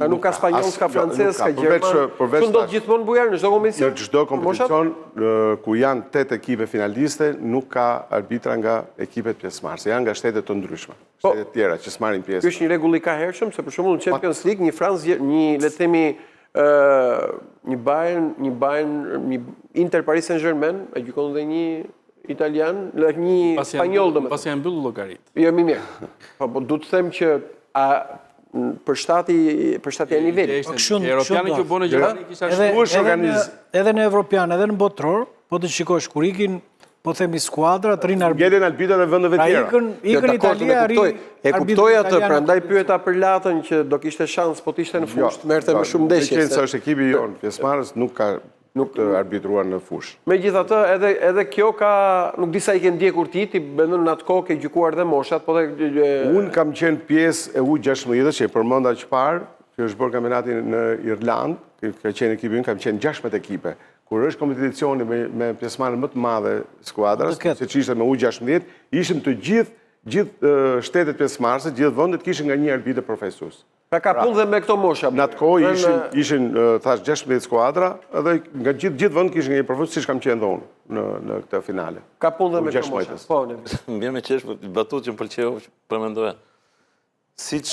Nuk ka spanjoll, s'ka francez, s'ka gjerman. Që ndodh gjithmonë Bujar në çdo kompeticion? Në çdo kompeticion, ku janë 8 ekipe finaliste, nuk ka arbitra nga ekipet pjesëmarrëse. Janë nga shtete të ndryshme. Shtetet tjera që s'marrin pjesë. Ky është një rregull i kahershëm, se për shembull në Champions League, le të themi një Bayern, një Inter Paris Saint-Germain, e gjykon dhe një italian, një spanjoll domethënë. Pasi janë mbyllur llogarit. Jo, mirë. Po du të them që përshtatja e nivelit. Europianë që bënë Gjermani kisha Edhe në Evropian, edhe në botëror, po të shikosh kur ikin, po themi skuadra, të rinë arbitrat. Gjetën arbitrat e vendeve tjera. Ikën Italia, E kuptoj atë, prandaj pyeta për Latën që do kishte shans, po të ishte në fushë, të merrte më shumë ndeshje. Meqenëse se është ekipi jonë, pjesëmarrës nuk ka të arbitruar në fushë. Megjithatë, edhe kjo ka, nuk di sa i ke ndjekur ti bendon në atë kohë ke gjykuar dhe moshat, po Unë kam qenë pjesë e U16 që e përmenda që parë, që është bërë kampionatin në Irlandë, ka qenë ekipi, kam qenë 16 ekipe. Kur është kompeticioni me pjesëmarrën më të madhe skuadras, siç ishte me U16, ishim të gjithë shtetet pjesëmarrëse, gjithë vendet kishin nga një arbitër profesues. Pra ka punë dhe me këto mosha. Në atë kohë ishin thash 16 skuadra, edhe nga gjithë vend kishin një profesues, siç kam qenë dhe unë në këtë finale. Ka punë dhe me këto mosha. Po, Mbje me qesh, batut që më pëlqeu, që përmendoja. Siç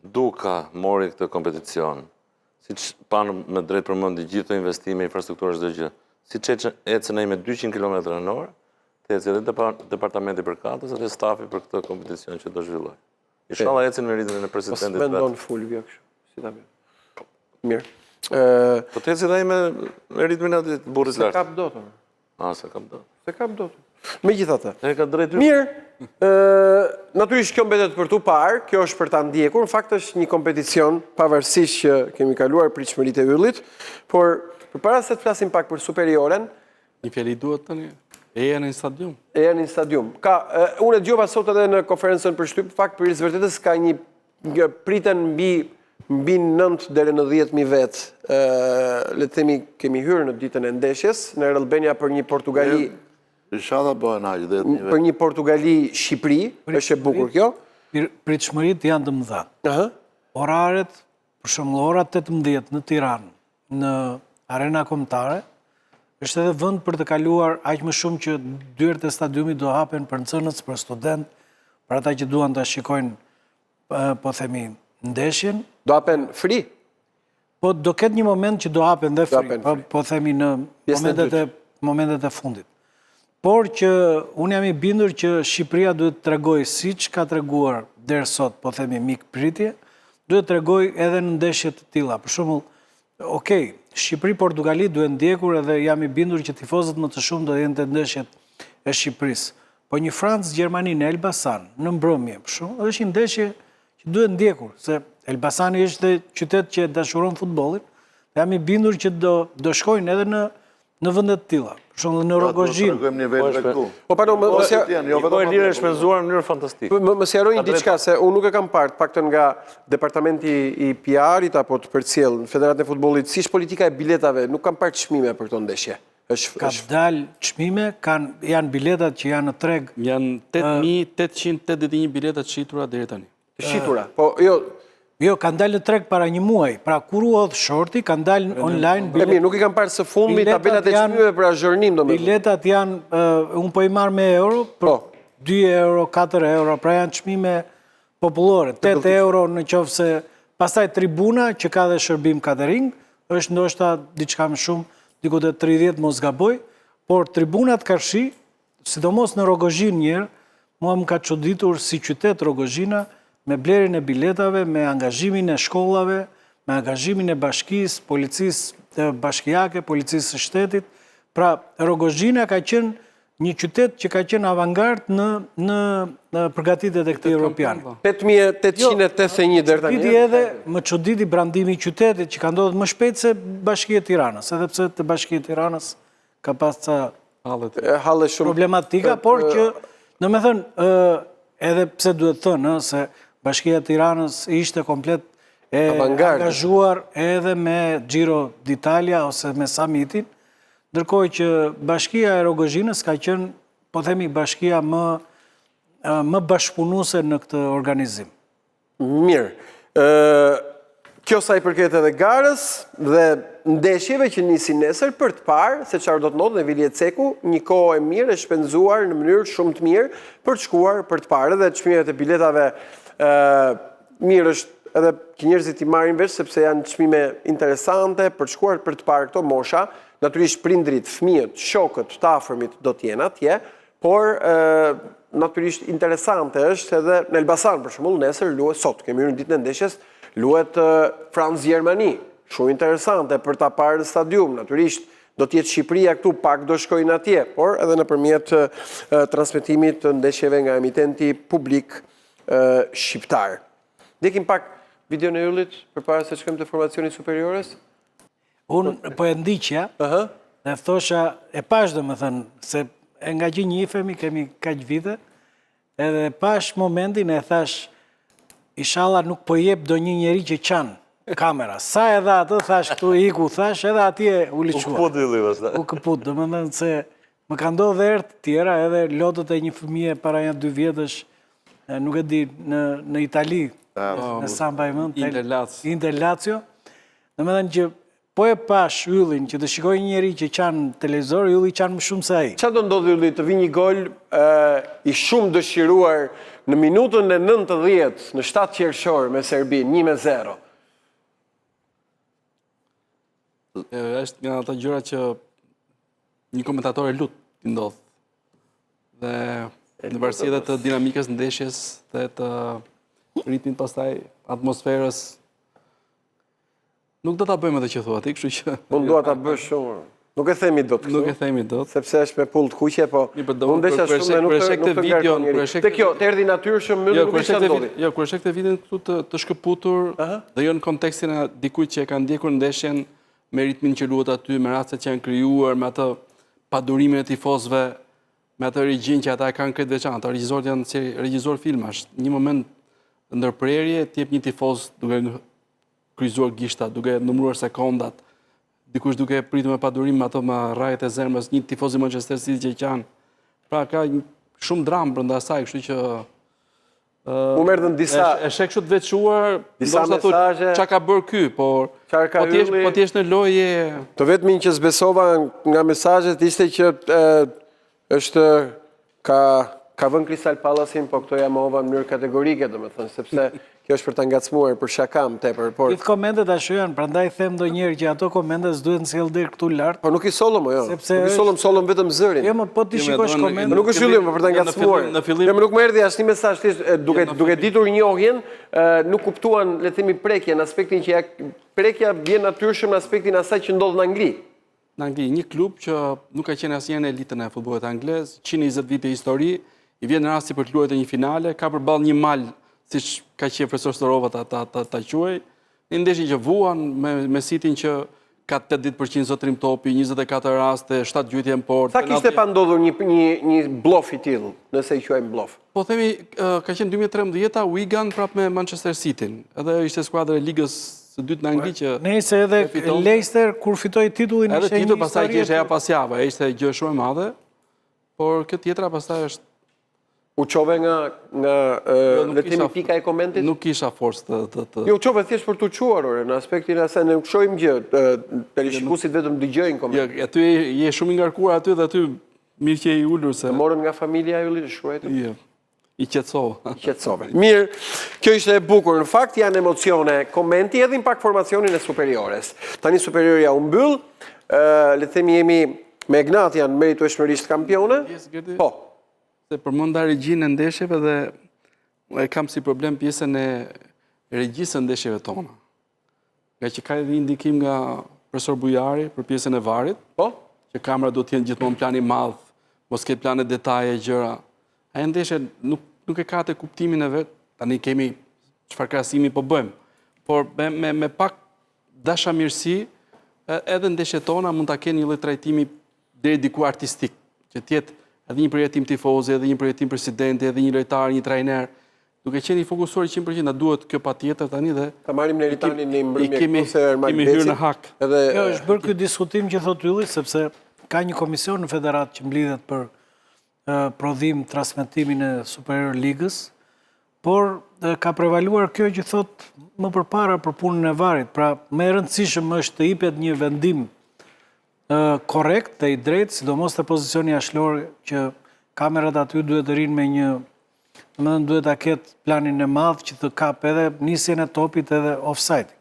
Duka mori këtë kompeticion, siç panë me drejt përmendi gjithë investime, infrastrukturë çdo gjë, siç ecën ai me 200 km/h, të ecë edhe departamenti përkatës dhe stafi për këtë kompeticion që do zhvilloj. Inshallah ecën me ritmin e presidentit vetë. Mendon full vjo kështu, si ta bëj. Mirë. Po të ecë edhe ai me ritmin e burrit lart. Se kap dot. Se kap dot. Se kap dot. Megjithatë. E ka drejt. Mirë. Natyrisht kjo mbetet për tu parë, kjo është për ta ndjekur, në fakt është një kompeticion, pavarësisht që kemi kaluar pritshmëritë e yllit, por përpara se të flasim pak për superioren, një fjali duhet tani. Eja në stadium. Eja në stadium. Unë e dëgjova sot edhe në konferencën për shtyp, fakt për vërtetës ka një priten mbi 9 deri në 10.000 vetë. Le të themi kemi hyrë në ditën e ndeshjes në Albania për një Portugali. Inshallah bëhen aq 10.000 vetë. Për një Portugali-Shqipëri, është e bukur kjo. Pritshmëritë janë të mëdha. Oraret, për shembull orat 18 në Tiranë, në arena kombëtare, është edhe vend për të kaluar aq më shumë që dyert e stadiumit do hapen për nxënës, për student, për ata që duan ta shikojnë, po themi, ndeshjen. Do hapen free? Po do ketë një moment që do hapen dhe free, po themi në momentet e fundit. Por që unë jam i bindur që Shqipëria duhet të tregojë siç ka treguar deri sot, po themi mikpritje, duhet të tregojë edhe në ndeshje të tilla. Për shembull, okej, Shqipëri-Portugali duhet ndjekur edhe jam i bindur që tifozët më të shumë do jenë të ndeshjet e Shqipërisë. Po një Francë-Gjermani në Elbasan, në mbrëmje, për shumë, është një ndeshje që duhet ndjekur, se Elbasani është qytet që dashuron futbollin, dhe jam i bindur që do shkojnë edhe në vendet të tilla. Për shembull në Rogozhin. Po pardon, Po e lirë e shpenzuar në mënyrë fantastike. Më sqarojnë diçka se unë nuk e kam parë, paktën nga departamenti i PR-it apo të përcjell në Federatën e Futbollit, si është politika e biletave, nuk kam parë çmime për këto ndeshje. Ka dalë çmime, janë biletat që janë në treg. Janë 8.881 biletat shitura deri tani. Të shitura. Po Jo, kanë dalë në treg para një muaj. Pra, kur u hodh shorti, kanë dalë online biletat. Mirë, nuk i kam parë së fundmi tabelat e çmimeve për azhërnim, domethënë. Biletat janë, unë po i marr me euro, për 2 euro, 4 euro, pra janë çmime popullore. 8 euro në qoftë se pastaj tribuna që ka dhe shërbim catering, është ndoshta diçka më shumë, diku te 30 mos gaboj, por tribunat Karshi, sidomos në Rogozhin njëherë, mua më ka çuditur si qytet Rogozhina, me blerjen e biletave, me angazhimin e shkollave, me angazhimin e bashkisë, policisë bashkiake, policisë së shtetit. Pra, Rogozhina ka qenë një qytet që ka qenë avangard në përgatitjet e këtij europian. 8.881 deri tani. Çuditi edhe, më çuditi brandimi i qytetit që ka ndodhur më shpejt se Bashkia e Tiranës, edhe pse te Bashkia e Tiranës ka pas ca halle shumë problematika, por që, domethënë, edhe pse duhet thënë se Bashkia e Tiranës ishte komplet e angazhuar edhe me Giro d'Italia ose me summitin, ndërkohë që Bashkia e Rogozhinës ka qenë, po themi, bashkia më bashkëpunuese në këtë organizim. Mirë. Kjo sa i përket edhe garës dhe ndeshjeve që nisin nesër për të parë se çfarë do të ndodhë në Vilje Ceku, një kohë e mirë e shpenzuar në mënyrë shumë të mirë për të shkuar për të parë dhe çmimet e biletave mirë është edhe që njerëzit i marrin vesh sepse janë çmime interesante për të shkuar për të parë këto mosha. Natyrisht prindrit, fëmijët, shokët, të afërmit do të jenë atje, por natyrisht interesante është edhe në Elbasan, për shembull, nesër luhet sot, kemi hyrë në ditën e ndeshjes, luhet France-Gjermani. Shumë interesante për ta parë në stadium, natyrisht do të jetë Shqipëria këtu, pak do shkojnë atje, por edhe nëpërmjet transmetimit të ndeshjeve nga emitenti publik shqiptar. Ndjekim pak videon e Yllit përpara se shkojmë te formacioni superiores. Unë po e ndiqja, dhe thosha, e pash domethënë se e nga gjë njihemi, kemi kaq vite, edhe pash momentin e thash, inshallah nuk po jep do një njeri që qanë kamera. Sa edhe atë, thash këtu iku, thash edhe atje u liqua. U këput Ylli vazhda. U këput, domethënë se më ka ndodhur herë të tjera, edhe lotët e një fëmije para janë 2 vjetësh, nuk e di, në Itali, në Samba i mend, Inter Lazio. Domethënë që po e pash Yllin që të shikoj një njeri që qanë televizor, Ylli qanë më shumë se ai. Qa do ndodhë Ylli të vi një gol i shumë dëshiruar në minutën e 90 në 7 qershor me Serbin, 1-0? Është nga ata gjëra që një komentator e lut t'i ndodh. Dhe në varësi edhe të dinamikës ndeshjes dhe të ritmit pastaj atmosferës. Nuk do ta bëjmë atë që thua ti, kështu që Unë dua ta bësh shumë. Nuk e themi dot kështu. nuk e themi dot. Sepse është me pull të kuqe, po unë desha shumë dhe nuk të ngarkon njëri. Te kjo, të erdhi natyrshëm, nuk isha ndodhi. Jo, kur e shek të vitin këtu të shkëputur, dhe jo në kontekstin e dikujt që e ka ndjekur ndeshjen me ritmin që luhet aty, me rastet që janë krijuar, me atë padurimin e tifozëve, me atë regjin që ata e kanë këtë veçantë. Ata regjisorët janë si regjisor filmash. Një moment ndërprerje, t'jep një tifoz duke kryzuar gishta, duke numëruar sekondat, dikush duke pritur me padurim ato me rrajet e zemrës, një tifoz i Manchester City që kanë. Pra ka shumë dramë brenda asaj, kështu që Mu merdhen disa e shek kështu të veçuar, disa ndoshta thotë mesazhe. çka ka bërë ky, por Çfarë ka Ylli? po ti në lojë Të vetmin që zbesova nga mesazhet ishte që është ka vënë Crystal Palace-in, po këto ja mohova në mënyrë kategorike, domethënë, sepse kjo është për ta ngacmuar për shakam tepër, por Gjithë komentet ashtu janë, prandaj them ndonjëherë që ato komente s'duhet sjell deri këtu lart. po nuk i sollëm jo. Sepse Nuk i sollëm vetëm zërin. Jo, më po ti shikosh komentet. Nuk është yllim për ta ngacmuar. në fillim- Ne nuk më erdhi asnjë mesazh thjesht duke ditur njohjen, nuk kuptuan, le të themi, prekjen, aspektin që prekja vjen natyrshëm në aspektin asaj që ndodh në Angli. në Angli, një klub që nuk ka qenë asnjëherë në elitën e futbollit anglez, 120 vite histori, i vjen rasti për të luajtur një finale, ka përballë një mal, siç ka qenë profesor Storova ta quaj, një ndeshje që vuan me Cityn që ka 80% zotrim topi, 24 raste, 7 gjytje në port. Sa kishte pa ndodhur një blof i tillë, nëse i quajmë blof? Po themi, ka qenë 2013-a Wigan prap me Manchester Cityn. Edhe ishte skuadra e ligës së dytë në Angli që Nëse edhe Leicester kur fitoi titullin edhe ishte një titull pastaj që histori. ishte ja pas java, ishte gjë shumë e madhe, por këtë tjetra pastaj është U qove nga nuk le të themi kisha- pika e komentit? nuk kisha forcë të Jo, u qove thjesht për të quar, ore, në aspektin asaj ne nuk shohim gjë, televizionistët vetëm dëgjojnë komentet. Jo, aty je shumë i ngarkuar aty dhe aty mirë që i ulur se Morën nga familja e Yllit të shkruajtur. jo, i qetësova. Qetësove. Mirë, kjo ishte e bukur. Në fakt janë emocione, komenti edhe në pak formacionin e superiores. Tani superioria u mbyll, le të themi jemi me Egnatian meritueshmërisht kampione. Gerti? Po. Se përmenda regjinë e ndeshjeve dhe e kam si problem pjesën e regjisë e ndeshjeve tona. Nga që ka edhe indikim nga profesor Bujari për pjesën e varit, Po? që kamera do t'jenë gjithmonë plani madh, mos ketë plane detaje, gjëra. Ajo ndeshje nuk e ka të kuptimin e vet. Tani kemi çfarë krahasimi po bëjmë. Por me pak dashamirësi, edhe ndeshjet tona mund ta kenë një lloj trajtimi deri diku artistik, që t'jetë edhe një përjetim tifozi, edhe një përjetim presidenti, edhe një lojtar, një trajner. Duke qenë i fokusuar 100%, na duhet kjo patjetër tani dhe Ta marrim në Ritanin në mbrëmje kemi hyrë në hak. Edhe Kjo është bërë ky diskutim që thot Ylli, sepse ka një komision në federatë që mblidhet për prodhim transmetimin e Superior Ligës, por ka prevaluar kjo që thot më përpara për punën e varit. Pra, më e rëndësishëm është të jepet një vendim korrekt dhe i drejtë, sidomos të pozicioni jashtëlor që kamerat aty duhet të rinë me një, domethënë duhet ta ketë planin e madh që të kap edhe nisjen e topit edhe offside.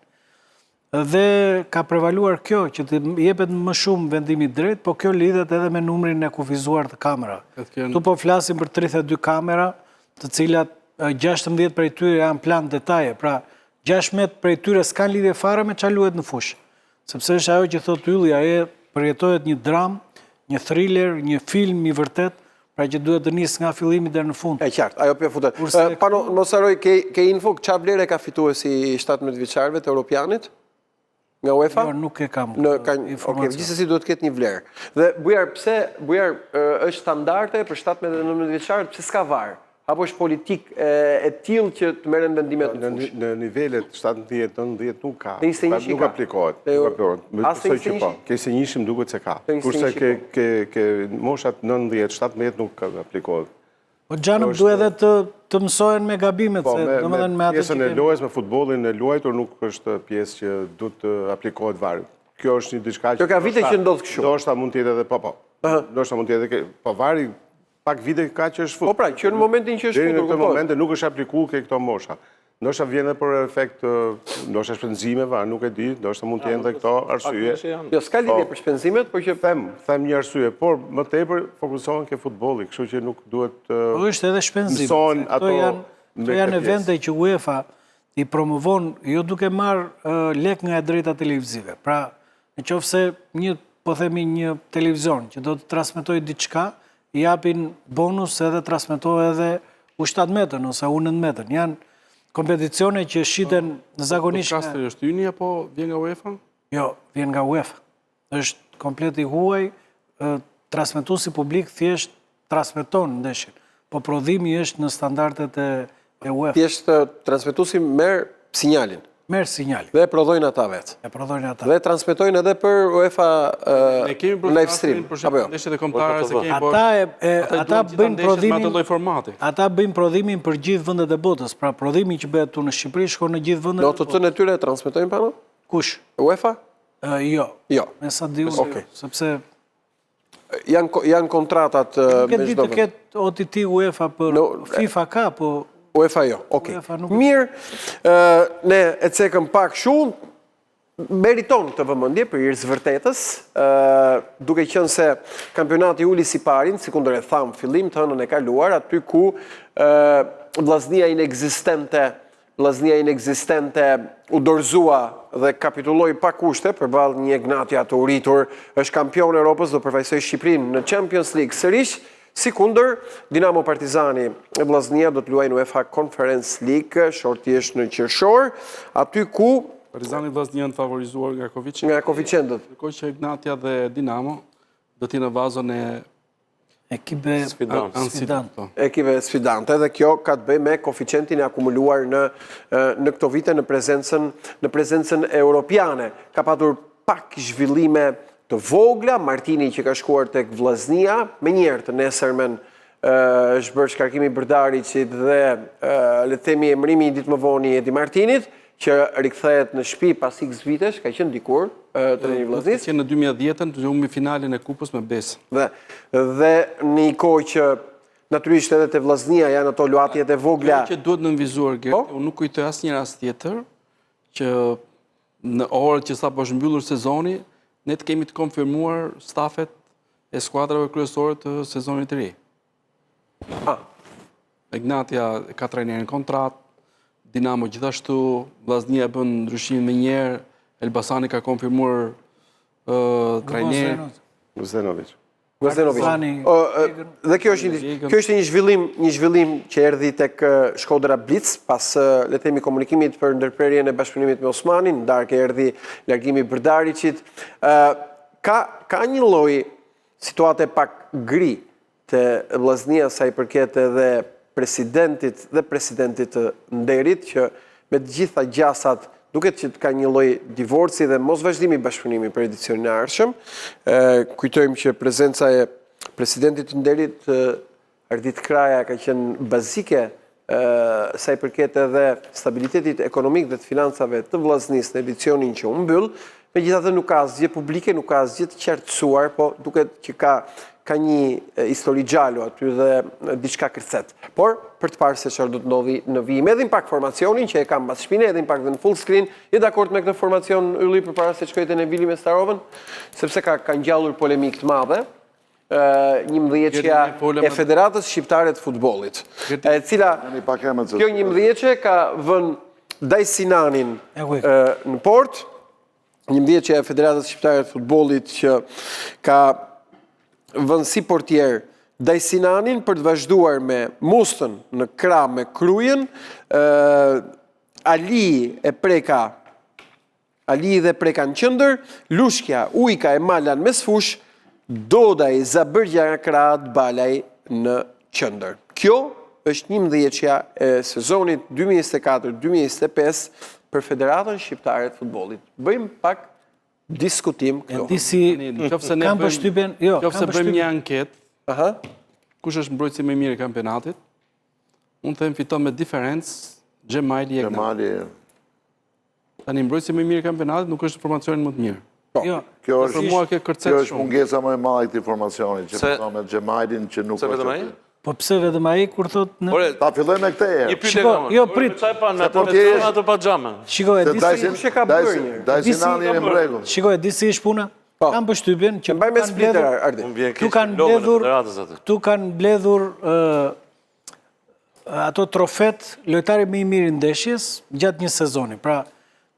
Dhe ka prevaluar kjo që të jepet më shumë vendimi drejt, po kjo lidhet edhe me numrin e kufizuar të kamera. Tu po flasim për 32 kamera, të cilat 16 prej tyre janë plan detaje, pra 16 prej tyre s'kan lidhje fare me çfarë luhet në fushë. Sepse është ajo që thot Ylli, ajo përjetohet një dram, një thriller, një film i vërtet, pra që duhet të nisë nga fillimi deri në fund. E qartë, ajo për futet. Pano, mos haroj, ke info çfarë vlerë ka fituesi 17 vjeçarëve të Europianit? Nga UEFA? Jo, nuk e kam informacion. Gjithsesi duhet të ketë një vlerë. Dhe Bujar është standarde për 17-19 vjeçarët, pse s'ka VAR? Apo është politik e tillë që të merren vendimet në fushë? Në nivelet 17-19 nuk ka. Nuk aplikohet. As te 21? Ke 21 duket se ka. Kurse ke moshat 19-17 nuk aplikohet. Po Xhanëm duhet edhe të mësohen me gabimet, se domethënë me atë pjesën e lojës me futbollin e luajtur nuk është pjesë që duhet të aplikohet VAR. Kjo është një diçka që ka vite që ndodh kështu. Ndoshta mund të jetë edhe po. Ndoshta mund të jetë po VAR-i pak vite ka që është futur. Po pra, që në momentin që është futur. Deri në këtë moment nuk është aplikuar ke këto mosha. Ndoshta vjen edhe për efekt, ndoshta shpenzimeve, nuk e di, ndoshta mund të jenë edhe këto arsye. Jo, s'ka lidhje për shpenzimet, por që them një arsye, por më tepër fokusohen ke futbolli, kështu që nuk duhet po është edhe shpenzim. Këto janë evente që UEFA i promovon jo duke marrë lek nga e drejta televizive. Pra, nëse po themi një televizion që do të transmetojë diçka, i japin bonus edhe transmetohet edhe u7 metrën ose u9 metrën. Janë kompeticione që shiten zakonisht. Podcasti është yni apo vjen nga UEFA? Jo, vjen nga UEFA. Është komplet i huaj, transmetuesi publik thjesht transmeton ndeshjen, po prodhimi është në standardet e UEFA. Thjesht transmetuesi merr sinjalin. Merr sinjalin. Dhe e prodhojnë ata vetë. E prodhojnë ata. Dhe transmetojnë edhe për UEFA live stream. Apo jo? Ndeshjet e kombëtare se kemi ata bëjnë prodhimin atë lloj formati. Ata bëjnë prodhimin për gjithë vendet e botës. Pra prodhimi që bëhet këtu në Shqipëri shkon në gjithë vendet. Do të thonë tyre transmetojnë pano? Kush? UEFA? Jo. Jo. Me sa di unë, sepse janë kontratat me çdo. Të ketë OTT UEFA për FIFA ka, po UEFA jo, okej. Mirë, ne e cekëm pak shumë, meriton të vëmendje për hir të vërtetës, duke qenë se kampionati uli si parin, si kundër e tham fillim të hënën e kaluar, aty ku vllaznia inexistente u dorëzua dhe kapitulloi pa kushte përballë një Egnatia të uritur, është kampion e Europës, do përfaqësoj Shqipërinë në Champions League sërish. Si kundër, Dinamo Partizani e vllaznia do të luajnë UEFA Conference League, shortisht në qershor, aty ku Partizani vllaznia janë favorizuar nga koeficientët. Nga koeficientët. Ndërkohë që Egnatia dhe Dinamo do të jenë në vazën e ekipe sfidante. Ekipe sfidante, dhe kjo ka të bëjë me koeficientin e akumuluar në këto vite në prezencën europiane. Ka patur pak zhvillime të vogla, Martini që ka shkuar tek vllaznia, me njerë të nesërmen është bërë shkarkimi Bërdaricit dhe le të themi emërimi ditë më vonë i Edi Martinit, që rikthehet në shtëpi pas X vitesh, ka qenë dikur treni i vllaznisë. Që në 2010-ën të humbi finalen e kupës me Bes. Dhe në një kohë që natyrisht edhe te vllaznia janë ato luatjet e vogla. Që duhet nënvizuar Gert, unë nuk kujtoj asnjë rast tjetër që në orët që sapo është mbyllur sezoni, ne të kemi të konfirmuar stafet e skuadrave kryesore të sezonit të ri. Egnatia ka trajnerin kontrat, Dinamo gjithashtu, vllaznia bën ndryshimin më njëherë, Elbasani ka konfirmuar trajnerin. Gvozdenovic. Dhe kjo është një zhvillim që erdhi tek Shkodra Blitz pas le të themi komunikimit për ndërprerjen e bashkëpunimit me Osmanin, ndarke erdhi largimi Bërdaricit. Ka një lloj situate pak gri te vllaznia sa i përket edhe presidentit të nderit, që me të gjitha gjasat duket që ka një lloj divorci dhe mos vazhdimi bashkëpunimi për edicionin e ardhshëm. Kujtojmë që prezenca e presidentit të nderit Ardit Kraja ka qenë bazike sa i përket edhe stabilitetit ekonomik dhe të financave të vllaznisë në edicionin që u mbyll. Megjithatë nuk ka asgjë publike, nuk ka asgjë të qartësuar, po duket që ka një histori gjallu aty dhe diçka kërcet. Por, për të parë se çfarë do të ndodhi në vijim. Edhe pak formacionin që e kam pas shpinë, edhe pak dhe në full screen, je dakord me këtë formacion ylli përpara se shkojtë në Vili me Starovën, sepse ka ngjallur polemik të madhe. Një mbëdhjeqja e Federatës Shqiptare të Futbollit, e cila kjo një mbëdhjeqje ka vënë Dajsinanin në port, një mbëdhjeqje e Federatës Shqiptare të Futbollit që ka vënë si portier Dajsinanin për të vazhduar me Mustën në krah me Krujen, Ali dhe Preka në qendër, Lushkja, Ujka e Malan me sfush, Dodaj, Zabërgja nga krah, Balaj në qendër. Kjo është një mbëdhjeqja e sezonit 2024-2025 për Federatën Shqiptare të Futbollit. Bëjmë pak diskutim këto. Kam përshtypjen, Qofse bëjmë një anketë, kush është mbrojtësi më i mirë i kampionatit, unë them fiton me diferencë Xhemali e Gnati. Tani mbrojtësi më i mirë i kampionatit nuk është formacioni më të mirë. Kjo është mungesa më e madhe e këtij formacioni, që fiton me Xhemalin që nuk është. Po pse vetëm ai kur thot në... Ta fillojmë me këtë. Jo, prit. Shikoj, e di si është puna? Kam përshtypjen që këtu kanë mbledhur ato trofet lojtari më i mirë i ndeshjes gjatë një sezoni. Pra,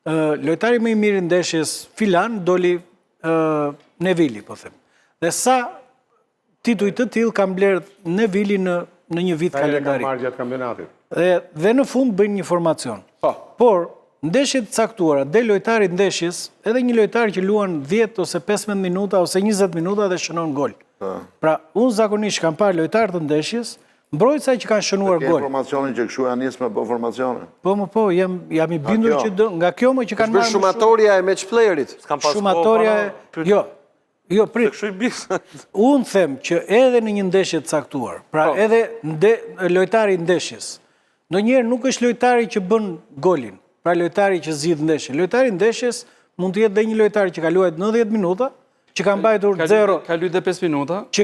lojtari më i mirë i ndeshjes filan doli Nevili, po them. Dhe sa tituj të tillë kam blerë Nevili në një vit kalendarik. Dhe në fund bëjnë një formacion. Por, ndeshjet caktuara, dhe lojtari ndeshjes, edhe një lojtar që luan 10 ose 15 minuta ose 20 minuta dhe shënon gol. Pra, unë zakonisht kam parë lojtar të ndeshjes, mbrojtësa që kanë shënuar gol. Ke formacionin që këshu janë nisë me po formacionin? Po, jam i bindur që nga kjo më që kanë marrë... Shumatoria e match playerit? Shumatoria e... Jo, prit. Unë them që edhe në një ndeshje të caktuar, pra edhe lojtari ndeshjes, ndonjëherë nuk është lojtari që bën golin, pra lojtari që zgjidh ndeshjen. Lojtari ndeshjes mund të jetë dhe një lojtari që ka luajtur 90 minuta, që ka mbajtur 0, ka luajtur 5 minuta, që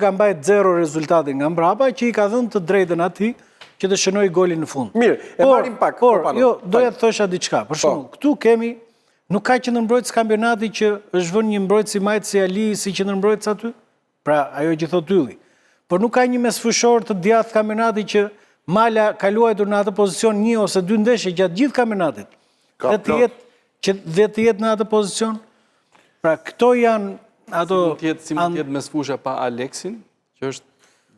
ka mbajtur 0 rezultatin nga mbrapa, që i ka dhënë të drejtën atij që të shënojë golin në fund. Mirë, e marrim pak. Jo, doja të thosha diçka. Për shembull, këtu kemi nuk ka qendërmbrojtës kampionati që është vënë një mbrojtës si Majt si Ali si qendërmbrojtës aty. Pra, ajo që thot Ylli. Por nuk ka një mesfushor të djathtë kampionati që Mala ka luajtur në atë pozicion 1 ose 2 ndeshje gjatë gjithë kampionatit. Dhe të jetë në atë pozicion. Pra, këto janë ato... Si mund të jetë mesfusha pa Aleksin, që është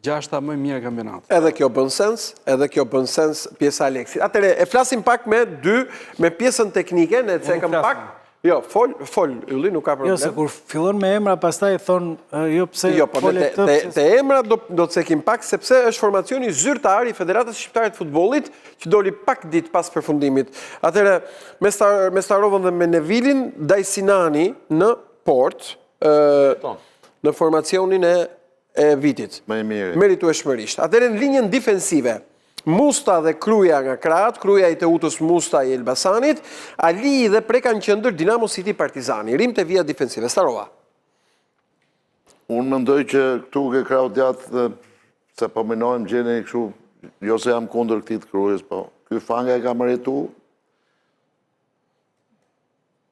6-ta më mirë kampionat. Edhe kjo bën sens pjesa Aleksit. Atëre, e flasim pak me pjesën teknike, ne të cekëm pak. Jo, fol, Ylli, nuk ka problem. Jo, se kur fillon me emra, pastaj thonë, jo, pse... Jo, po te emra do të cekim pak, sepse është formacioni zyrtar i Federatës Shqiptare të Futbollit, që doli pak ditë pas përfundimit. Atëre, me Starovën dhe me Nevilin, Dajsinani në port, në formacionin e vitit. Meritueshmërisht. Atëherë në linjën defensive, Musta dhe Kruja nga krahët, Kruja i Teutës, Musta i Elbasanit, Ali dhe Preka në qendër, Dinamo City Partizani. Rim të vija defensive. Starova. Unë mendoj që këtu ke krahët djathtë, se po menojmë gjeni kështu, jo se jam kundër këtij të Krujës, po ky fanga e ka meritu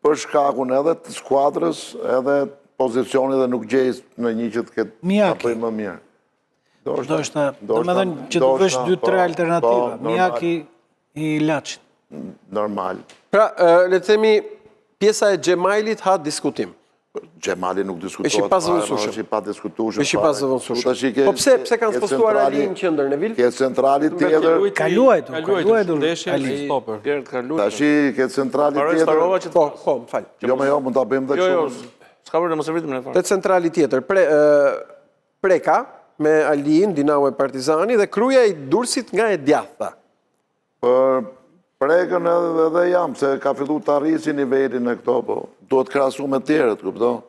për shkakun edhe të skuadrës, edhe pozicioni dhe nuk gjejës në një që të ketë apëj më mirë. Do me dhenë që të vësh 2-3 alternativa. Mjaki i Laçit. Normal. Pra, le të themi, pjesa e Xhemailit ha diskutim. Xhemali nuk diskutohet. Është i pazëvendësueshëm. Është i padiskutueshëm. Është i pazëvendësueshëm. Po pse kanë spostuar Ali në qendër në Vil? Ke centrali tjetër. Ka luajtur Ali stopper. Tash ke centrali tjetër. Po, më fal. Jo, mund ta bëjmë dhe kështu. S'ka problem, mos e vritim ne fare. Te centrali tjetër, Preka me Alin, Dinamo e Partizani dhe Kruja i Durrësit nga e djathta. Për Prekën edhe jam, se ka fillu të arrisi nivelin e këto, po duhet krahasu me tjerët, kupto?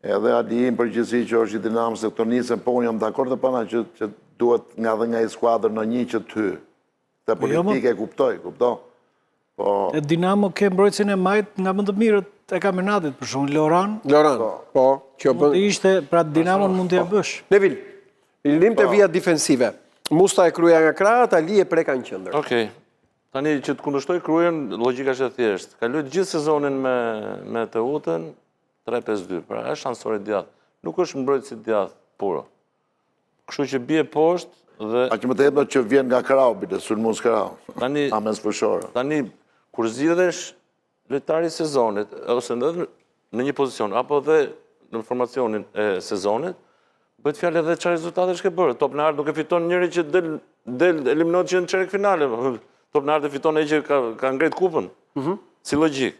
Edhe Alin përgjithësi që është i Dinamo, se këto nisën, po unë jam dakord dhe pana që duhet nga dhe nga i skuadrë në një që ty. Te politike e kuptoj, kupto? E Dinamo ke mbrojtësin e majt nga më të mirët e kampionatit, për shumë Loran. Loran, po, që Mund të ishte, pra Dinamon mund t'ja bësh. Nevil, lim të vijat defensive. Musta e kryja nga krahët, Ali e preka në qendër. Okej. Tani që të kundërshtoj Krujën, logjika është e thjeshtë. Ka luajtur gjithë sezonin me TU-tën 3-5-2, pra është shansore djathtë. Nuk është mbrojtësi djathtë puro. Kështu që bie poshtë dhe A që më të ebë që vjen nga Krau, bile, sulmon s'Krau. Tani- A mes fëshore. tani kur zgjidhesh lojtari i sezonit ose në një pozicion apo dhe në formacionin e sezonit, bëhet fjalë edhe çfarë rezultatesh ke bërë. Top në ardh nuk e fiton njëri që del eliminohet që në çerek finale. Top në ardh e fiton ai që ka ngret kupën. Si logjik.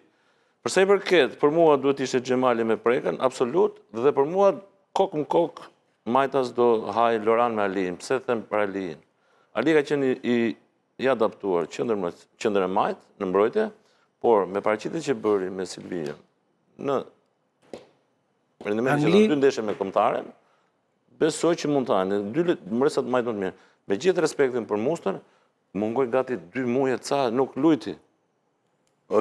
Përsa i përket, për mua duhet ishte Xhemali me Prekën, absolut, dhe për mua kokë më kokë Majtas do haj Loran me Aliin. Pse them për Aliin? Ali ka qenë i adaptuar qendër e majt në mbrojtje, por me paraqitjet që bëri me Silvinë në rendimentin që në dy ndeshje me Kombëtaren, besoj që mund të hanë. Mbresat majt më të mirë. Me gjithë respektin për Mustën, mungoj gati 2 muaj ca nuk lujti.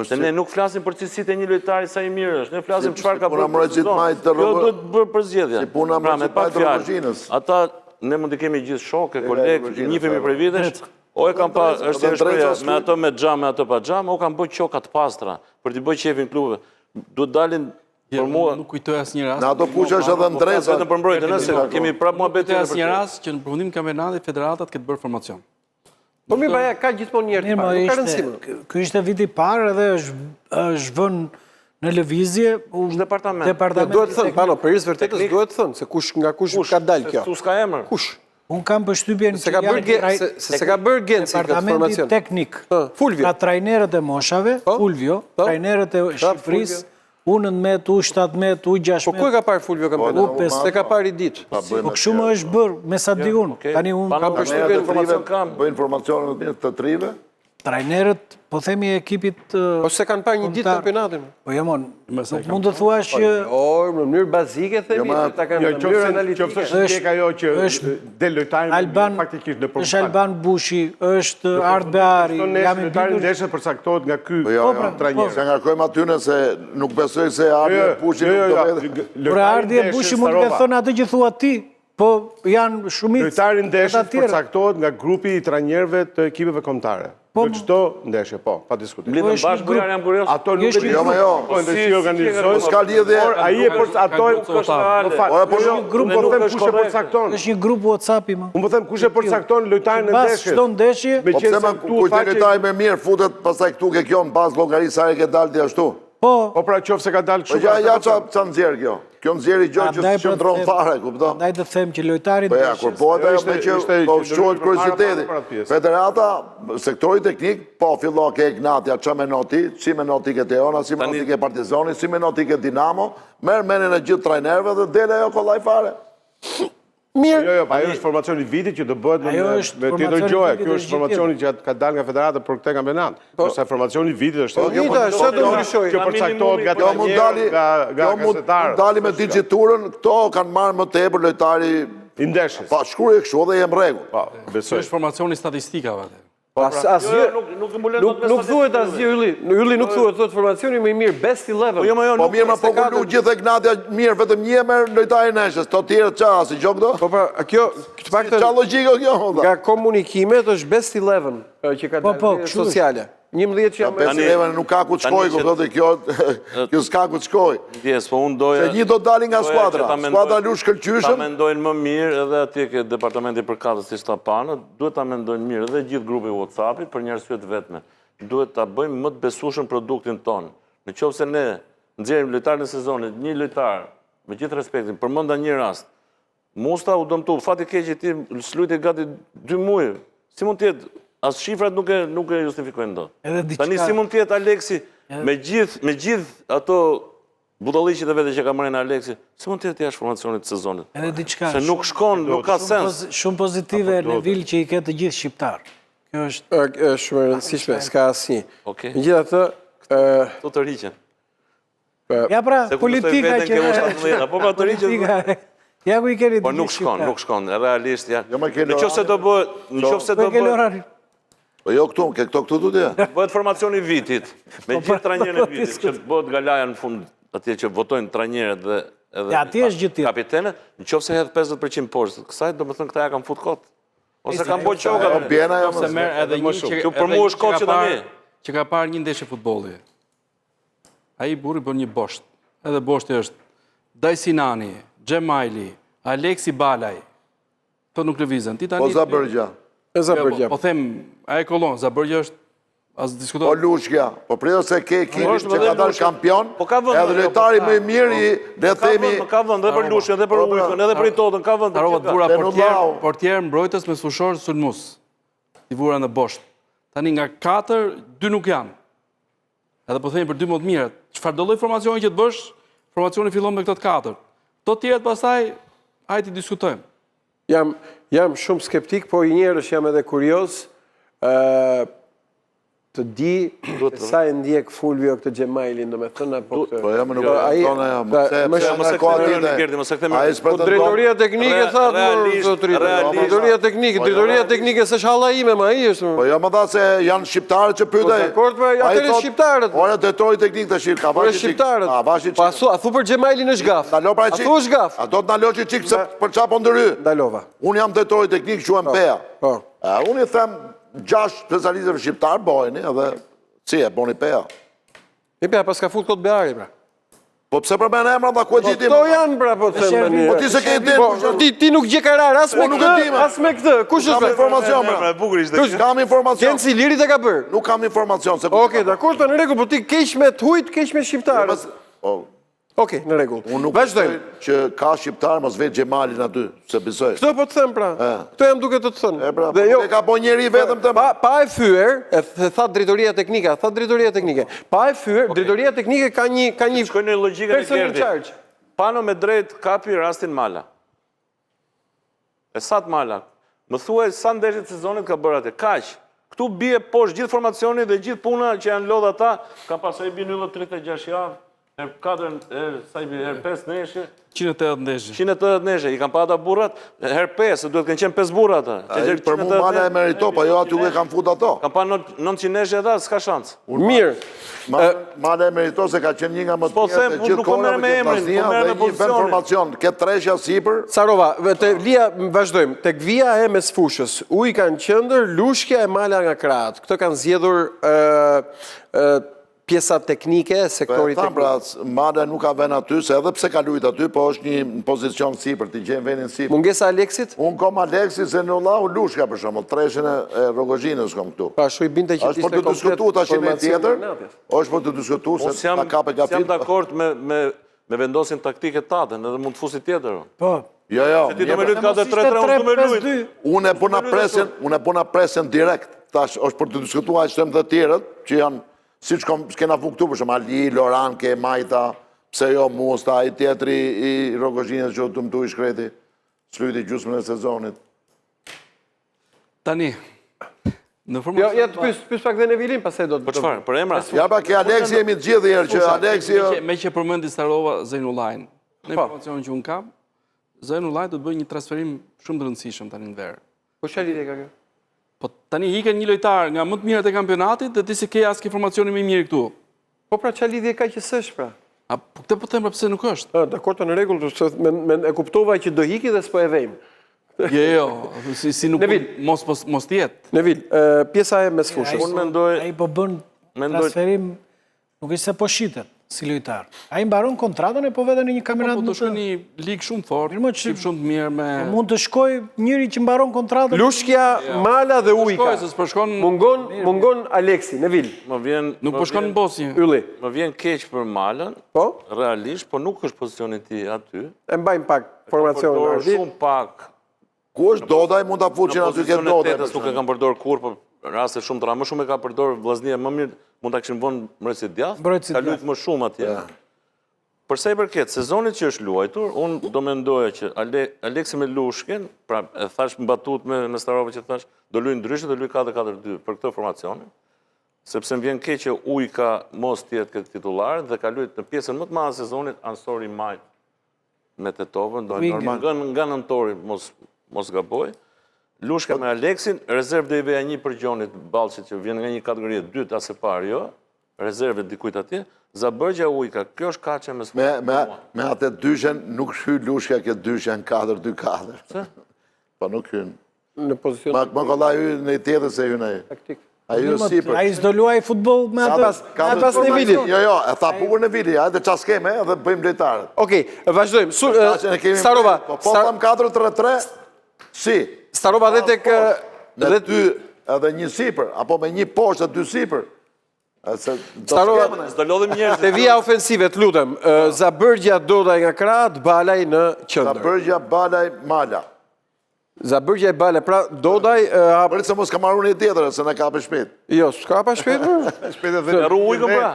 Se ne nuk flasim për cilësitë e një lojtari sa i mirë është, ne flasim çfarë ka bërë për sezon. Kjo duhet bërë për zgjedhje. Si puna Pra, me pak Mërgjit Majtë fjalë, Rogozhinës. ata ne mund të kemi gjithë shokë, kolegë, njihemi për vitesh, o e kam pa, është e shpreha, me ato me xham, me ato pa xham, o kam bë qoka të pastra për t'i bërë qefin klubeve. Duhet dalin për mua. Nuk kujtoj asnjë rast. Në ato kuqe është edhe ndresa. Vetëm për mbrojtje, nëse kemi prapë muhabet Kujtoj asnjë rast që në përfundim të kampionatit federatat këtë bërë formacion. Po mi baja, ka gjithmonë njerë të parë, nuk ka rëndësime. Ky ishte viti parë edhe është vënë në lëvizje departament. Duhet të thënë, pano, për irës vërtetës duhet të thënë, se nga kush ka dalë kjo. Tu s'ka emër. Kush? Unë kam përshtypjen Se ka bërë Genci këtë departamenti formacion. teknik. Fulvio. Ka trajnerët e moshave, Fulvio, trajnerët e Shqipërisë, U19, U17, U16. Po ku e ka parë Fulvio kampionat? Se ka parë i ditë. Po kështu më është bërë, me sa di unë. Tani unë Kam përshtypjen informacion kam. Bëjnë informacionet mirë të trive. trajnerët, po themi e ekipit Po se kanë parë një ditë kampionatin. Po jamon, nuk mund të thuash që O, në mënyrë bazike, themi, ta kanë në mënyrë analitike. Qoftë është ajo që del lojtarin Alban, faktikisht në është Alban Bushi, është Art Beari, jam i lojtarin bindur. ndeshje përcaktohet nga ky Jo, se ngarkojmë atyne se nuk besoj se Ardje Pushi nuk do vetë. Por Ardi e Bushi mund të thonë atë që thua ti, po janë shumicë. Lojtari ndeshjes përcaktohet nga grupi i trajnerëve të ekipeve kombëtare. Në çdo ndeshje, po, pa diskutim. Lidhen bashkë Bujar jam kurioz. Ato nuk e di. Jo, si organizojnë. S'ka lidhje. Por ai e përcakton Po, po, grup po them kush e përcakton. Është një grup WhatsApp-i më. Unë po them kush e përcakton lojtarin në Pas ndeshje. çdo ndeshje, Po pse ma kujtë lojtari me mirë, futet pastaj këtu ke kjo në bazë llogarisë sa e ke dalë ti ashtu. po, Po pra qofse ka dalë Po kështu. ja ça nxjerr kjo. Kjo nxjerri gjë që qëndron fare, kupton? ndaj të them që lojtari Po ja, kur po ajo me që po shquhet kurioziteti. Federata, sektori teknik, po fillo ke Ignatja, ç'a menon ti, si menon ti ke Teona, si menon ti ke Partizani, si menon ti ke Dinamo, merr menin e gjithë trajnerëve dhe del ajo kollaj fare. Mirë. Jo, ajo është formacioni i vitit që do bëhet me tjetër gjoje. Kjo është formacioni që ka dalë nga federata për këtë kampionat. Përsa formacioni i vitit është Sa të ndryshoj. që përcaktohet nga Kjo mund dali, nga kjo mund gazetarët. dali me digiturën, këto kanë marrë më tepër lojtari I ndeshjes. pa shkruaj kështu dhe jem rregull. Po, Kjo besoj. është formacioni statistikave atë. Asgjë, nuk thuhet asgjë Ylli. Ylli nuk thuhet formacioni më i mirë, best 11. Po mirë ma po kullu gjithë e Ignatja mirë, vetëm një merr lojtari neshës, to tjerë qa, si gjok do? Po pra, kjo, të paktën Qa logjiko kjo? nga komunikimet është best 11 që ka dalë sociale. 11 që jam... 5-11 nuk ka ku të shkoj, kuptohet kjo s'ka ku të shkoj. Yes, po unë doja... Se një do dalin nga skuadra, skuadra lush Ta shkëlqyshëm. mendojnë më mirë edhe atje ke departamenti për katës si Shtapanët, duhet ta mendojnë mirë edhe gjithë grupi WhatsApp-it për një arsye të vetme. Duhet ta bëjmë më të besueshëm produktin ton. Në qoftë se ne nxjerrim lojtarin e sezonit, një lojtar, me gjithë respektin, përmenda një rast. Musta u dëmtu, fati keq që ti s'luajti gati 2 muaj. Si mund të jetë? As shifrat nuk e justifikojnë dot. Tani si mund të jetë Aleksi me gjithë ato budalliqit e vete që ka marrë Aleksi, si mund të jetë jashtë formacionit të sezonit? edhe diçka. Se nuk shkon, nuk ka sens. Shumë pozitive në vil që i ke të gjithë shqiptar. Kjo është është shumë e rëndësishme, s'ka asnjë. Okej. Megjithatë, Tu të rriqen. ja pra Se politika veten ke ushtat mëdha, po të rriqen. Ja ku i keni të Po gjithë nuk shkon, shqiptar. nuk shkon, realisht ja. Jo, ma ke Në qoftë se do bëhet, Po e ke Lorani. Po jo këtu, ke këto tutje. Bëhet formacioni vitit, me gjithë trajnerën e vitit, që bëhet galaja në fund, atje që votojnë trajnerët dhe atje është gjithë tjetër. kapitenet, në qofë se hedhë 50% poshtë, kësaj do më thënë këta ja kam fut kot. Ose kam bojë qoka. Bjena jo Se merë edhe një Kjo për mu është kot që të mi. që ka parë një ndeshje futbolli. A i burri bën një bosht. Edhe boshti është Daj Sinani, Gjemajli, Aleksi Balaj. Të nuk lëvizën. Po Zabërgja. Po them, a e kolon, Zabërgja është, as Po diskutohet. Lushkja. Po prejo se ke ekipin që ka dalë kampion, Po ka vënd, edhe lojtari më i mirë i, le themi... Ka vënd, edhe për Lushkën, edhe për Ujkën, edhe për Itotën, ka vënd. Harovat vura Benullau. portjer mbrojtës me sushor sulmus. I vura në bosht. Tani nga 4, 2 nuk janë. Edhe po themi për 2 më të mirët. Çfarë do lloj formacioni që të bësh, formacioni fillon me këto 4. To tjerët pastaj, hajde të diskutojmë. Jam shumë skeptik, po i njerësh jam edhe kurios të di sa e ndjek Fulvio këtë Gjemajlin, do me thënë, apo këtë... Po jam nuk e tona jam, Drejtoria teknike, thatë, drejtoria teknike se shalla ime, ma i është... Po jo më dha se janë shqiptarët që pytej. Po atëre shqiptarët. Ora drejtori teknik të shqip, ka vashi qik. Po a thu për Gjemajlin është gaf? Nalo pra A qik. thu është gaf? A do të nalo që qik se për qa po ndëry. Dalova. Unë jam drejtori teknik, quhem Pea. Unë i them 6 specialistëve shqiptar bojni edhe si e boni Pea. E Pea, pas ka fut kot Beari, pra. Po pse për men emra dhe ku e gjitim? To janë, pra, po të thëmë një. Po ti se ke i Ti nuk gje karar, as me nuk e këtë, di, as me këtë. Kush Kam është? informacion, pra. Kam informacion. Kenë si lirit e ka bërë. Nuk kam informacion. Oke, dakor, të në rregull, po ti keq me të hujt, keq me shqiptarët. Oke, në rregull. Unë nuk Vazhdojmë. që ka shqiptar mos vetë Gjemalin aty, se besoj. Këtë po të them, pra. Këtë jam duke të të thënë. Pra, Dhe jo, e ka po njeri vetëm të... pa e fyer, e thatë drejtoria teknike, pa e fyer, drejtoria teknike ka një Shkoj në logjikën e person in Gerdi. charge. Pano me drejt kapi rastin Mala. E Sat Mala. Më thuaj sa ndeshjet sezonit ka bërë atë. Kaq. Këtu bie poshtë gjithë formacioni dhe gjithë puna që janë lodh ata, ka pasoj bie në 36 javë. Her 4, her 5 neshje. 180 ndeshje. 180 neshje, i kam pa ata burrat, her 5, duhet kënë qenë 5 burra ata. Për mu Mala e merito, pa jo aty u e kam fut ato. Kam pa 900 neshje ata, s'ka shans. Mirë. Mala e merito se ka qenë një nga më të Po mirë them, të gjithë nuk po merr me emrin, po merr me dhe një vend pozicionin. formacion, ke treshja sipër. Sarova, te Lia, vazhdojmë. Tek vija e mes fushës, uji kanë qëndër, Lushkja e Mala nga krahat. Këto kanë zgjedhur pjesa teknike, sektori Tham pra, teknik. Mala nuk ka vend aty, se edhe pse ka lujt aty, po është një pozicion sipër, ti gjen vendin sipër. Mungesa Aleksit? Unë kom Aleksi, Zenullahu, Lushka për shumë, treshën e Rogozhinës kom këtu. Pa, shu i binte që Është për të diskutu të ashime tjetër, është për të diskutu se Unë ta kape jam gafit. dakord me vendosin taktike tatën, edhe mund të fusi tjetër. Po, Jo, jo. Se ti do me lujt 4-3-3, unë do me lujt. Unë e puna presen direkt, tash është për të diskutu a qëtëm dhe tjerët, që janë, si që kena fu këtu, për shumë Ali, Loranke, Majta, pse jo Musta, i tjetëri i Rogozhinës që të mëtu i shkreti, slujti gjusmën e sezonit. Tani, në Jo, formacion... ja të pys pak dhe në Vilin, pasaj do të... Po çfarë? Për emra? Ja pa ke Aleksi jemi të gjithë herë që Aleksi... Me që përmendi Starova Zenullajn, në informacionin që unë kam, Zenullajn do të bëjë një transferim shumë të rëndësishëm tani në verë. Po që lidhje ka kjo? Po tani hiken një lojtar nga më të mirët e kampionatit dhe ti si ke as ke informacioni më i mirë këtu. Po pra që lidhje ka që sësh, pra? A po këtë po them pse nuk është? Dakor, të në regull, e kuptova që do hiki dhe s'po e vejmë. Jo, si nuk mos tjetë. Nevil, pjesa e mes fushës. Unë mendoj... ai po bën transferim, nuk është se po shitet si lojtar. Ai mbaron kontratën e po veten në një kampionat Po të shkoj një ligë shumë fort, shumë të mirë me... Mund të shkoj njëri që mbaron kontratën. Lushkja, Mala dhe Ujka. Se s'përshkon... Mungon Aleksi, Nevil. Nuk përshkon në Bosnjë. Ylli. Më vjen keq për Malën, Po? realisht, po nuk është pozicionin ti aty. E mbajmë pak formacionin Përdor Ardi. shumë pak. Ku është Dodaj, mund të fuqin Në aty ke pozicionin Dodaj. tetës nuk e kam përdor kur, po raste shumë të ra. Më shumë e ka përdor vllaznia më mirë, mund ta kishin vënë mbrojtësi djathtë. Ka luajtur më shumë atje. Përsa i përket sezonit që është luajtur, unë do mendoja që Aleksi me Lushken, pra e thash mbatut me Starova që thash, do luajë ndryshe, do luajë 4-4-2 për këtë formacionin, sepse më vjen keq që Ujka mos tjetë këtë titular dhe ka luajtur në pjesën më të madhe sezonit Ansori Majt me Tetovën, do normal nga nëntori mos gaboj. Lushka me Aleksin, rezervë do i veja një për Gjonit Ballçit që vjen nga një kategori e dytë as e parë, jo. Rezervë dikujt atje. Zabërgja Ujka, kjo është kaçe mes. Me atë dyshen nuk hy Lushka këtë dyshen 4-2-4. Po nuk hyn. Në pozicion Më kolla hy në tjetër se hy në ai. taktik. Ai është sipër. Ai s'do luaj futboll me atë. Pas nivelit. Jo, e tha bukur në vidi, hajde çfarë skeme edhe bëjmë lojtarët. Okej, vazhdojmë. Starova, Po tham 4-3-3, si? Starova dhe tek Me dy edhe një sipër, apo me një poshtë dy sipër. Starova, S'do lodhim njerëz. te vija ofensive, të lutem. Zabërgja Dodaj nga krah, Balaj në qendër. Zabërgja, Balaj, Mala. Zabërgja e Balaj, pra Dodaj Bërit se mos ka marrë një tjetër, se në kape shpejt. jo, s'ka pa shpejt. Shpejt edhe E ru Ujkën pra.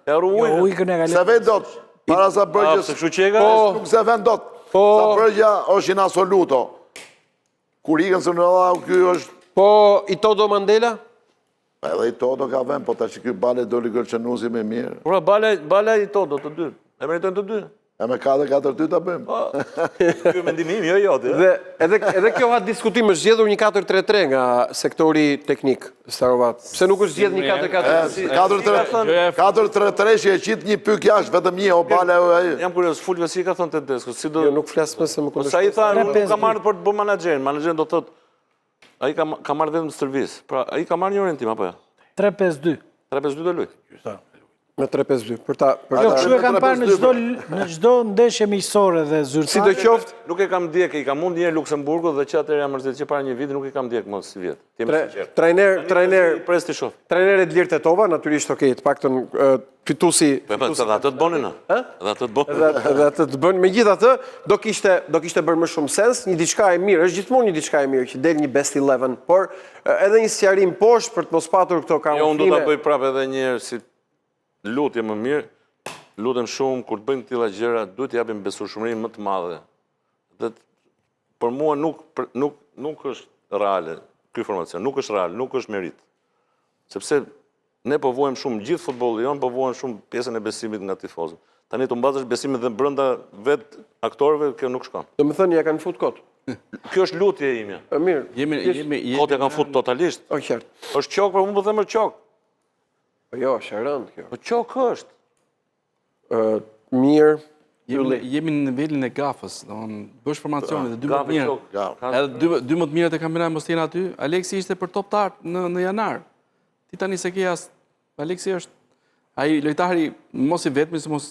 E ru Ujkën. Ujkën e Se vend dot, para Zabërgjës, Se kështu që e ka? nuk se vend dot. Zabërgja është in assoluto. Kur ikën se në dha, ky është, Po, i Todo Mandela? edhe i Toto ka vend, po ta që ky Balaj doli Gërçënusi me mirë. Pra, Bala i Todo, të dy. E meritojnë të dy. E me 4-4-2 ta bëjmë. Ky mendimin im, jo jote. Dhe edhe kjo ha diskutim, është zgjedhur një 4-3-3 nga sektori teknik, Starova. Pse nuk është zgjedhur një 4-4-3? 4-3-3 që e qitë një pyk jashtë, vetëm një, o Balaj o ai. Jam kurios, Fulvio si ka thënë Tedesco, si do... Jo, nuk flas më se më Po sa i kundërshton. tha, nuk ka marrë për të bërë menaxherin. Menaxherin do thotë, ai ka marrë vetëm stërvis. Pra, ai ka marrë një orientim, apo jo? 3-5-2. 3-5-2 do luaj. Me 3-5-2. Për ta Jo, kështu e kam parë në çdo ndeshje miqësore dhe zyrtare. sidoqoftë, Nuk e kam ndjek, i kam mund një Luksemburgu dhe që atëherë jam mërzit që para një viti nuk i kam ndjek më si vjet. Jemi sinqert. Pres ti shoh. trajner Edlir Tetova, natyrisht të paktën fituesi. Po edhe atë të bonin, edhe atë të bonin. Dhe atë të bën, megjithatë, do kishte bërë më shumë sens, një diçka e mirë, është gjithmonë një diçka e mirë që del një best 11, por edhe një sqarim poshtë për të mos patur këto Jo, unë do ta kamuflime. bëj prapë edhe një herë si lutje më mirë. Lutem shumë kur të bëjmë këtilla gjëra, duhet të japim besueshmëri më të madhe. Dhe për mua nuk është reale ky formacion, nuk është real, nuk është merit. Sepse ne po vuajmë shumë gjithë futbolli jon, po vuajmë shumë pjesën e besimit nga tifozët. Tani të mbazësh besimin dhe brenda vet aktorëve, kjo nuk shkon. Domethënë ja kanë fut kot. Kjo është lutje ime. Mirë. Kotja kanë fut totalisht. O qartë. Është qok, por unë po them qok. Po jo, është e rëndë kjo. Po qok është. Mirë. Jemi në nivelin e gafës, domethënë bësh formacionet e dy më të Gafi mirë. qok. Edhe dy më të mirët e kampionat mos jenë aty. Aleksi ishte për top tar në janar. Ti tani se ke as Aleksi është ai lojtari mos i vetmi se mos.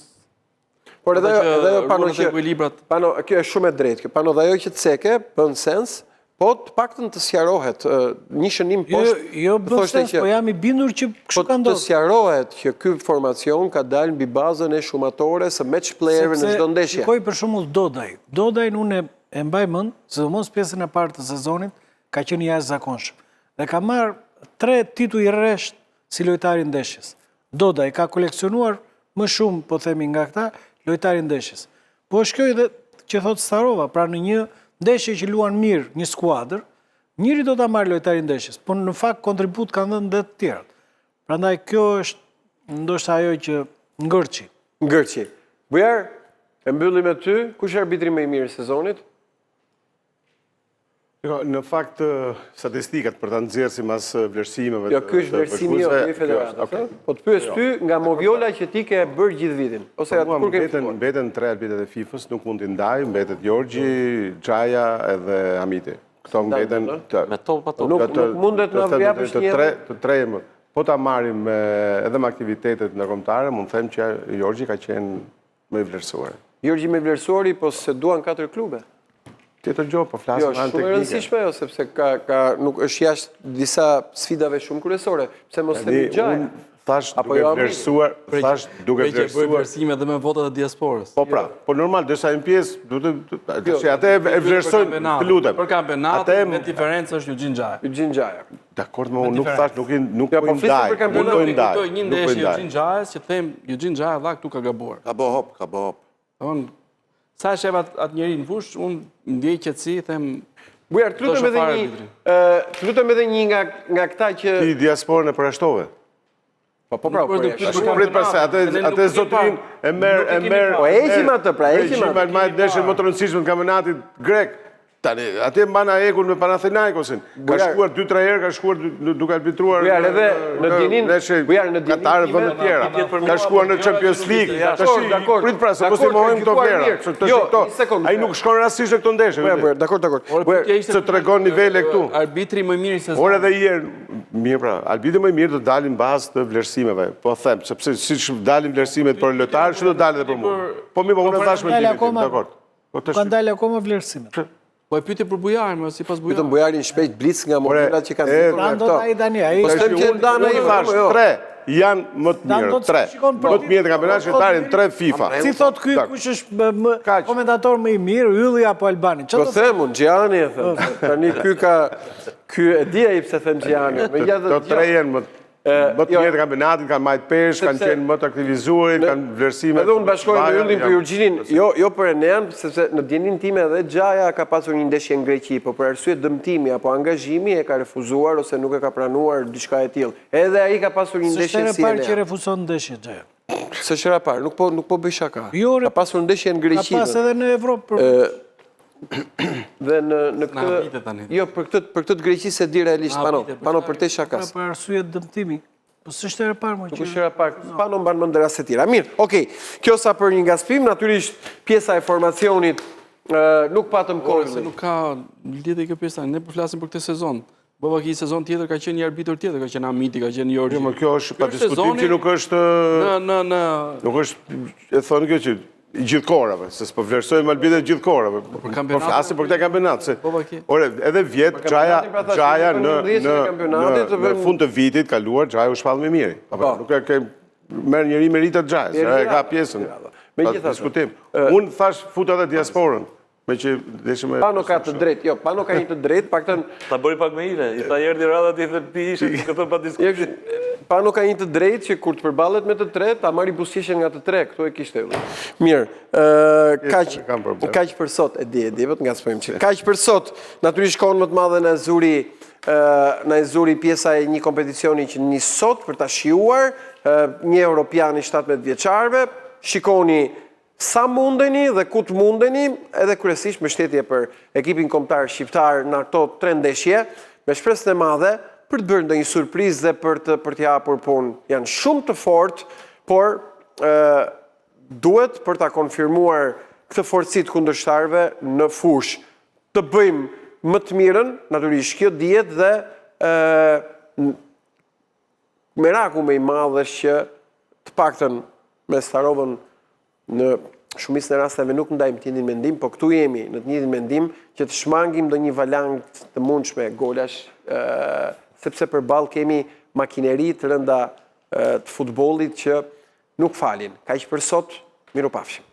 Por edhe ajo pano që ekuilibrat. pano kjo është shumë e drejtë. Kjo pano dhe ajo që të ceke bën sens, po të paktën të sqarohet një shënim poshtë. Jo bën sens, po jam i bindur që Po kështu ka të ndodhur. sqarohet që ky formacion ka dalë mbi bazën e shumatore së match playerëve në çdo ndeshje. Shikoj për shembull Dodaj. Dodaj unë e mbaj mend, sidomos pjesën e parë të sezonit, ka qenë jashtëzakonshëm. Dhe ka marrë 3 tituj rresht si lojtari ndeshjes. Dodaj ka koleksionuar më shumë, po themi nga këta, lojtari ndeshjes. Po është kjo edhe që thot Starova, pra në një ndeshje që luan mirë një skuadër, njëri do ta marrë lojtari ndeshjes, po në fakt kontribut kanë dhënë dhe të tjerët. Prandaj kjo është ndoshta ajo që ngërçi. Ngërçi. Bujar, e mbyllim me ty, kush është arbitri më i mirë i sezonit? Në fakt, statistikat për ta nxjerrë sipas vlerësimeve. Jo, ky është vlerësimi jo i federatës. Po të pyes ty nga Moviola që ti ke bërë gjithë vitin, ose atë kur ke fituar? Mbeten 3 arbitrat e FIFA-s, nuk mund t'i ndaj, mbetet Gjorgji, Xhaja edhe Hamiti. Këto mbeten Me top pa top. Nuk mundet na japësh një të tre më. Po ta marrim edhe me aktivitetet ndërkombëtare, mund të them që Gjorgji ka qenë më i vlerësuar. Gjorgji më i vlerësuari, po se duan 4 klube. Tjetër gjë, po Jo, flasim është anë shumë e teknike. rëndësishme, jo, sepse nuk është jashtë disa sfidave shumë kryesore. Pse mos themi Xhaja? Unë thash Apo duke jo, vlerësuar, thash duke Bëj vlerësuar. vlerësime edhe me votat e diasporës. Po pra, po normal, desa një pjesë, duhet atë e vlerësojnë, të lutem. Për kampionatin me diferencë është Eugene Xhaja. Eugene Xhaja. Dakord, më unë nuk thash, nuk Ja, po po i flisëm ndaj. për kampionat. Nuk po i Unë ndaj. kuptoj një Nuk po i ndeshje ndaj. Eugene Xhajës që them Eugene Xhaja valla këtu ka gabuar. Ka bo hop, ka bo hop. Domthon sa e shef atë njeri në fushë, unë ndjej qetësi, them Bujar, të lutem edhe një nga këta që... Ti diasporën e përjashtove. Po pra, po Ashtu prit përse, atë zotërin e merë... Po heqim atë, pra, heqim atë. Ma e deshën më të rëndësishme në kampionatit grek. Tani, atje mbana ekun me Panathinaikosin. Ka shkuar 2-3 herë, ka shkuar duke arbitruar Bujar, edhe në dinin, Bujar, në dinin Katarë vende të tjera. Ka shkuar në Champions League. Prit pra, se mos i mohojmë këto vlera. Ai nuk shkon rastisht në këto ndeshje. Dakor. Se tregon nivele këtu. Arbitri më mirë se Por edhe ieri, mirë pra, arbitri më mirë do dalin bazë të vlerësimeve. Po them, sepse siç dalin vlerësimet për lojtarë, që do dalin edhe për mua. Po mirë, po unë thash me limitin, dakor. Kanë dalë akoma vlerësimet. Po e pyeti për Bujarin, më sipas Bujarit. Pyetëm Bujarin shpejt blic nga modelat që kanë zikur Kanë do të ai tani, ai. Po s'tem që ndan ai thash 3 janë më të mirë, 3. Më të mirë të kampionatit shqiptarin 3 FIFA. Si thot ky kush është komentator më i mirë, Ylli apo Albani? Po them unë Gjiani e them. Tani ky e di ai pse them Gjiani. Do 3 janë më të mirë të kampionatit, kanë majtë peshë, kanë qenë më të aktivizuarit, kanë vlerësime. Edhe unë bashkoj me Yllin për Jurgjinin, jo për Enean, sepse në djenin time edhe Gjaja ka pasur një ndeshje në Greqi, po për arsye dëmtimi apo angazhimi e ka refuzuar ose nuk e ka pranuar diçka e tillë. Edhe ai ka pasur një ndeshje si Enean. S'është që refuzon ndeshje Gjaja. S'është herë e parë, nuk po bëj shaka. Ka pasur ndeshje në Greqi. Ka pas edhe në Evropë. Dhe në këtë jo për këtë të Greqisë e di realisht pano për te shakas. Për arsye dëmtimi. Po s'është herë e parë më që. Nuk është herë e parë. Pano mban mend raste të tjera. Mirë, okay. Kjo sa për një ngaspim, natyrisht pjesa e formacionit nuk patëm kohë. Se nuk ka lidhje kjo pjesa. Ne po flasim për këtë sezon. Bova që sezon tjetër ka qenë një arbitër tjetër, ka qenë Amiti, ka qenë Jorgji. Jo, kjo është pa diskutim që nuk është nuk është e thonë kjo që gjithkorave, se s'po vlerësojmë arbitrat gjithkorave. Po flasim për këtë kampionat, se ore, edhe vjet Gjaja në fund të vitit kaluar Gjaja u shpall më mirë. Nuk e merr njëri meritat Gjajës, e ka pjesën. Pa diskutim. Unë thash fut edhe diasporën. Pano ka të drejt, jo, Pano ka një të drejt, paktën... Ta bëri pak me ire, i ta erdi rada ti dhe ti ishe këtë pa diskutim. Pano ka një të drejt që kur të përballet me të tre, ta marri buzëqeshjen nga të tre, këtu e kishte edhe. Mirë, kaq për sot, e di, vetë nga s'pojmë që. Kaq për sot, natyrisht shkon më të madhe në zuri pjesa e një kompeticioni që një sot për ta shijuar, një Europian i 17 vjeçarëve, shikoni sa mundeni dhe ku të mundeni, edhe kryesisht mbështetje për ekipin kombëtar shqiptar në ato 3 ndeshje, me shpresën e madhe për të bërë ndonjë surprizë dhe për të hapur punë. Janë shumë të fortë, por duhet për ta konfirmuar këtë fortësi të kundërshtarëve në fushë. Të bëjmë më të mirën, natyrisht kjo dihet dhe meraku më i madh është që të paktën me Starovën në shumicën e rasteve nuk ndajmë të njëjtin mendim, po këtu jemi në të njëjtin mendim që të shmangim ndonjë valang të mundshme golash, sepse përballë kemi makineri të rënda të futbollit që nuk falin. Kaq për sot, mirupafshim.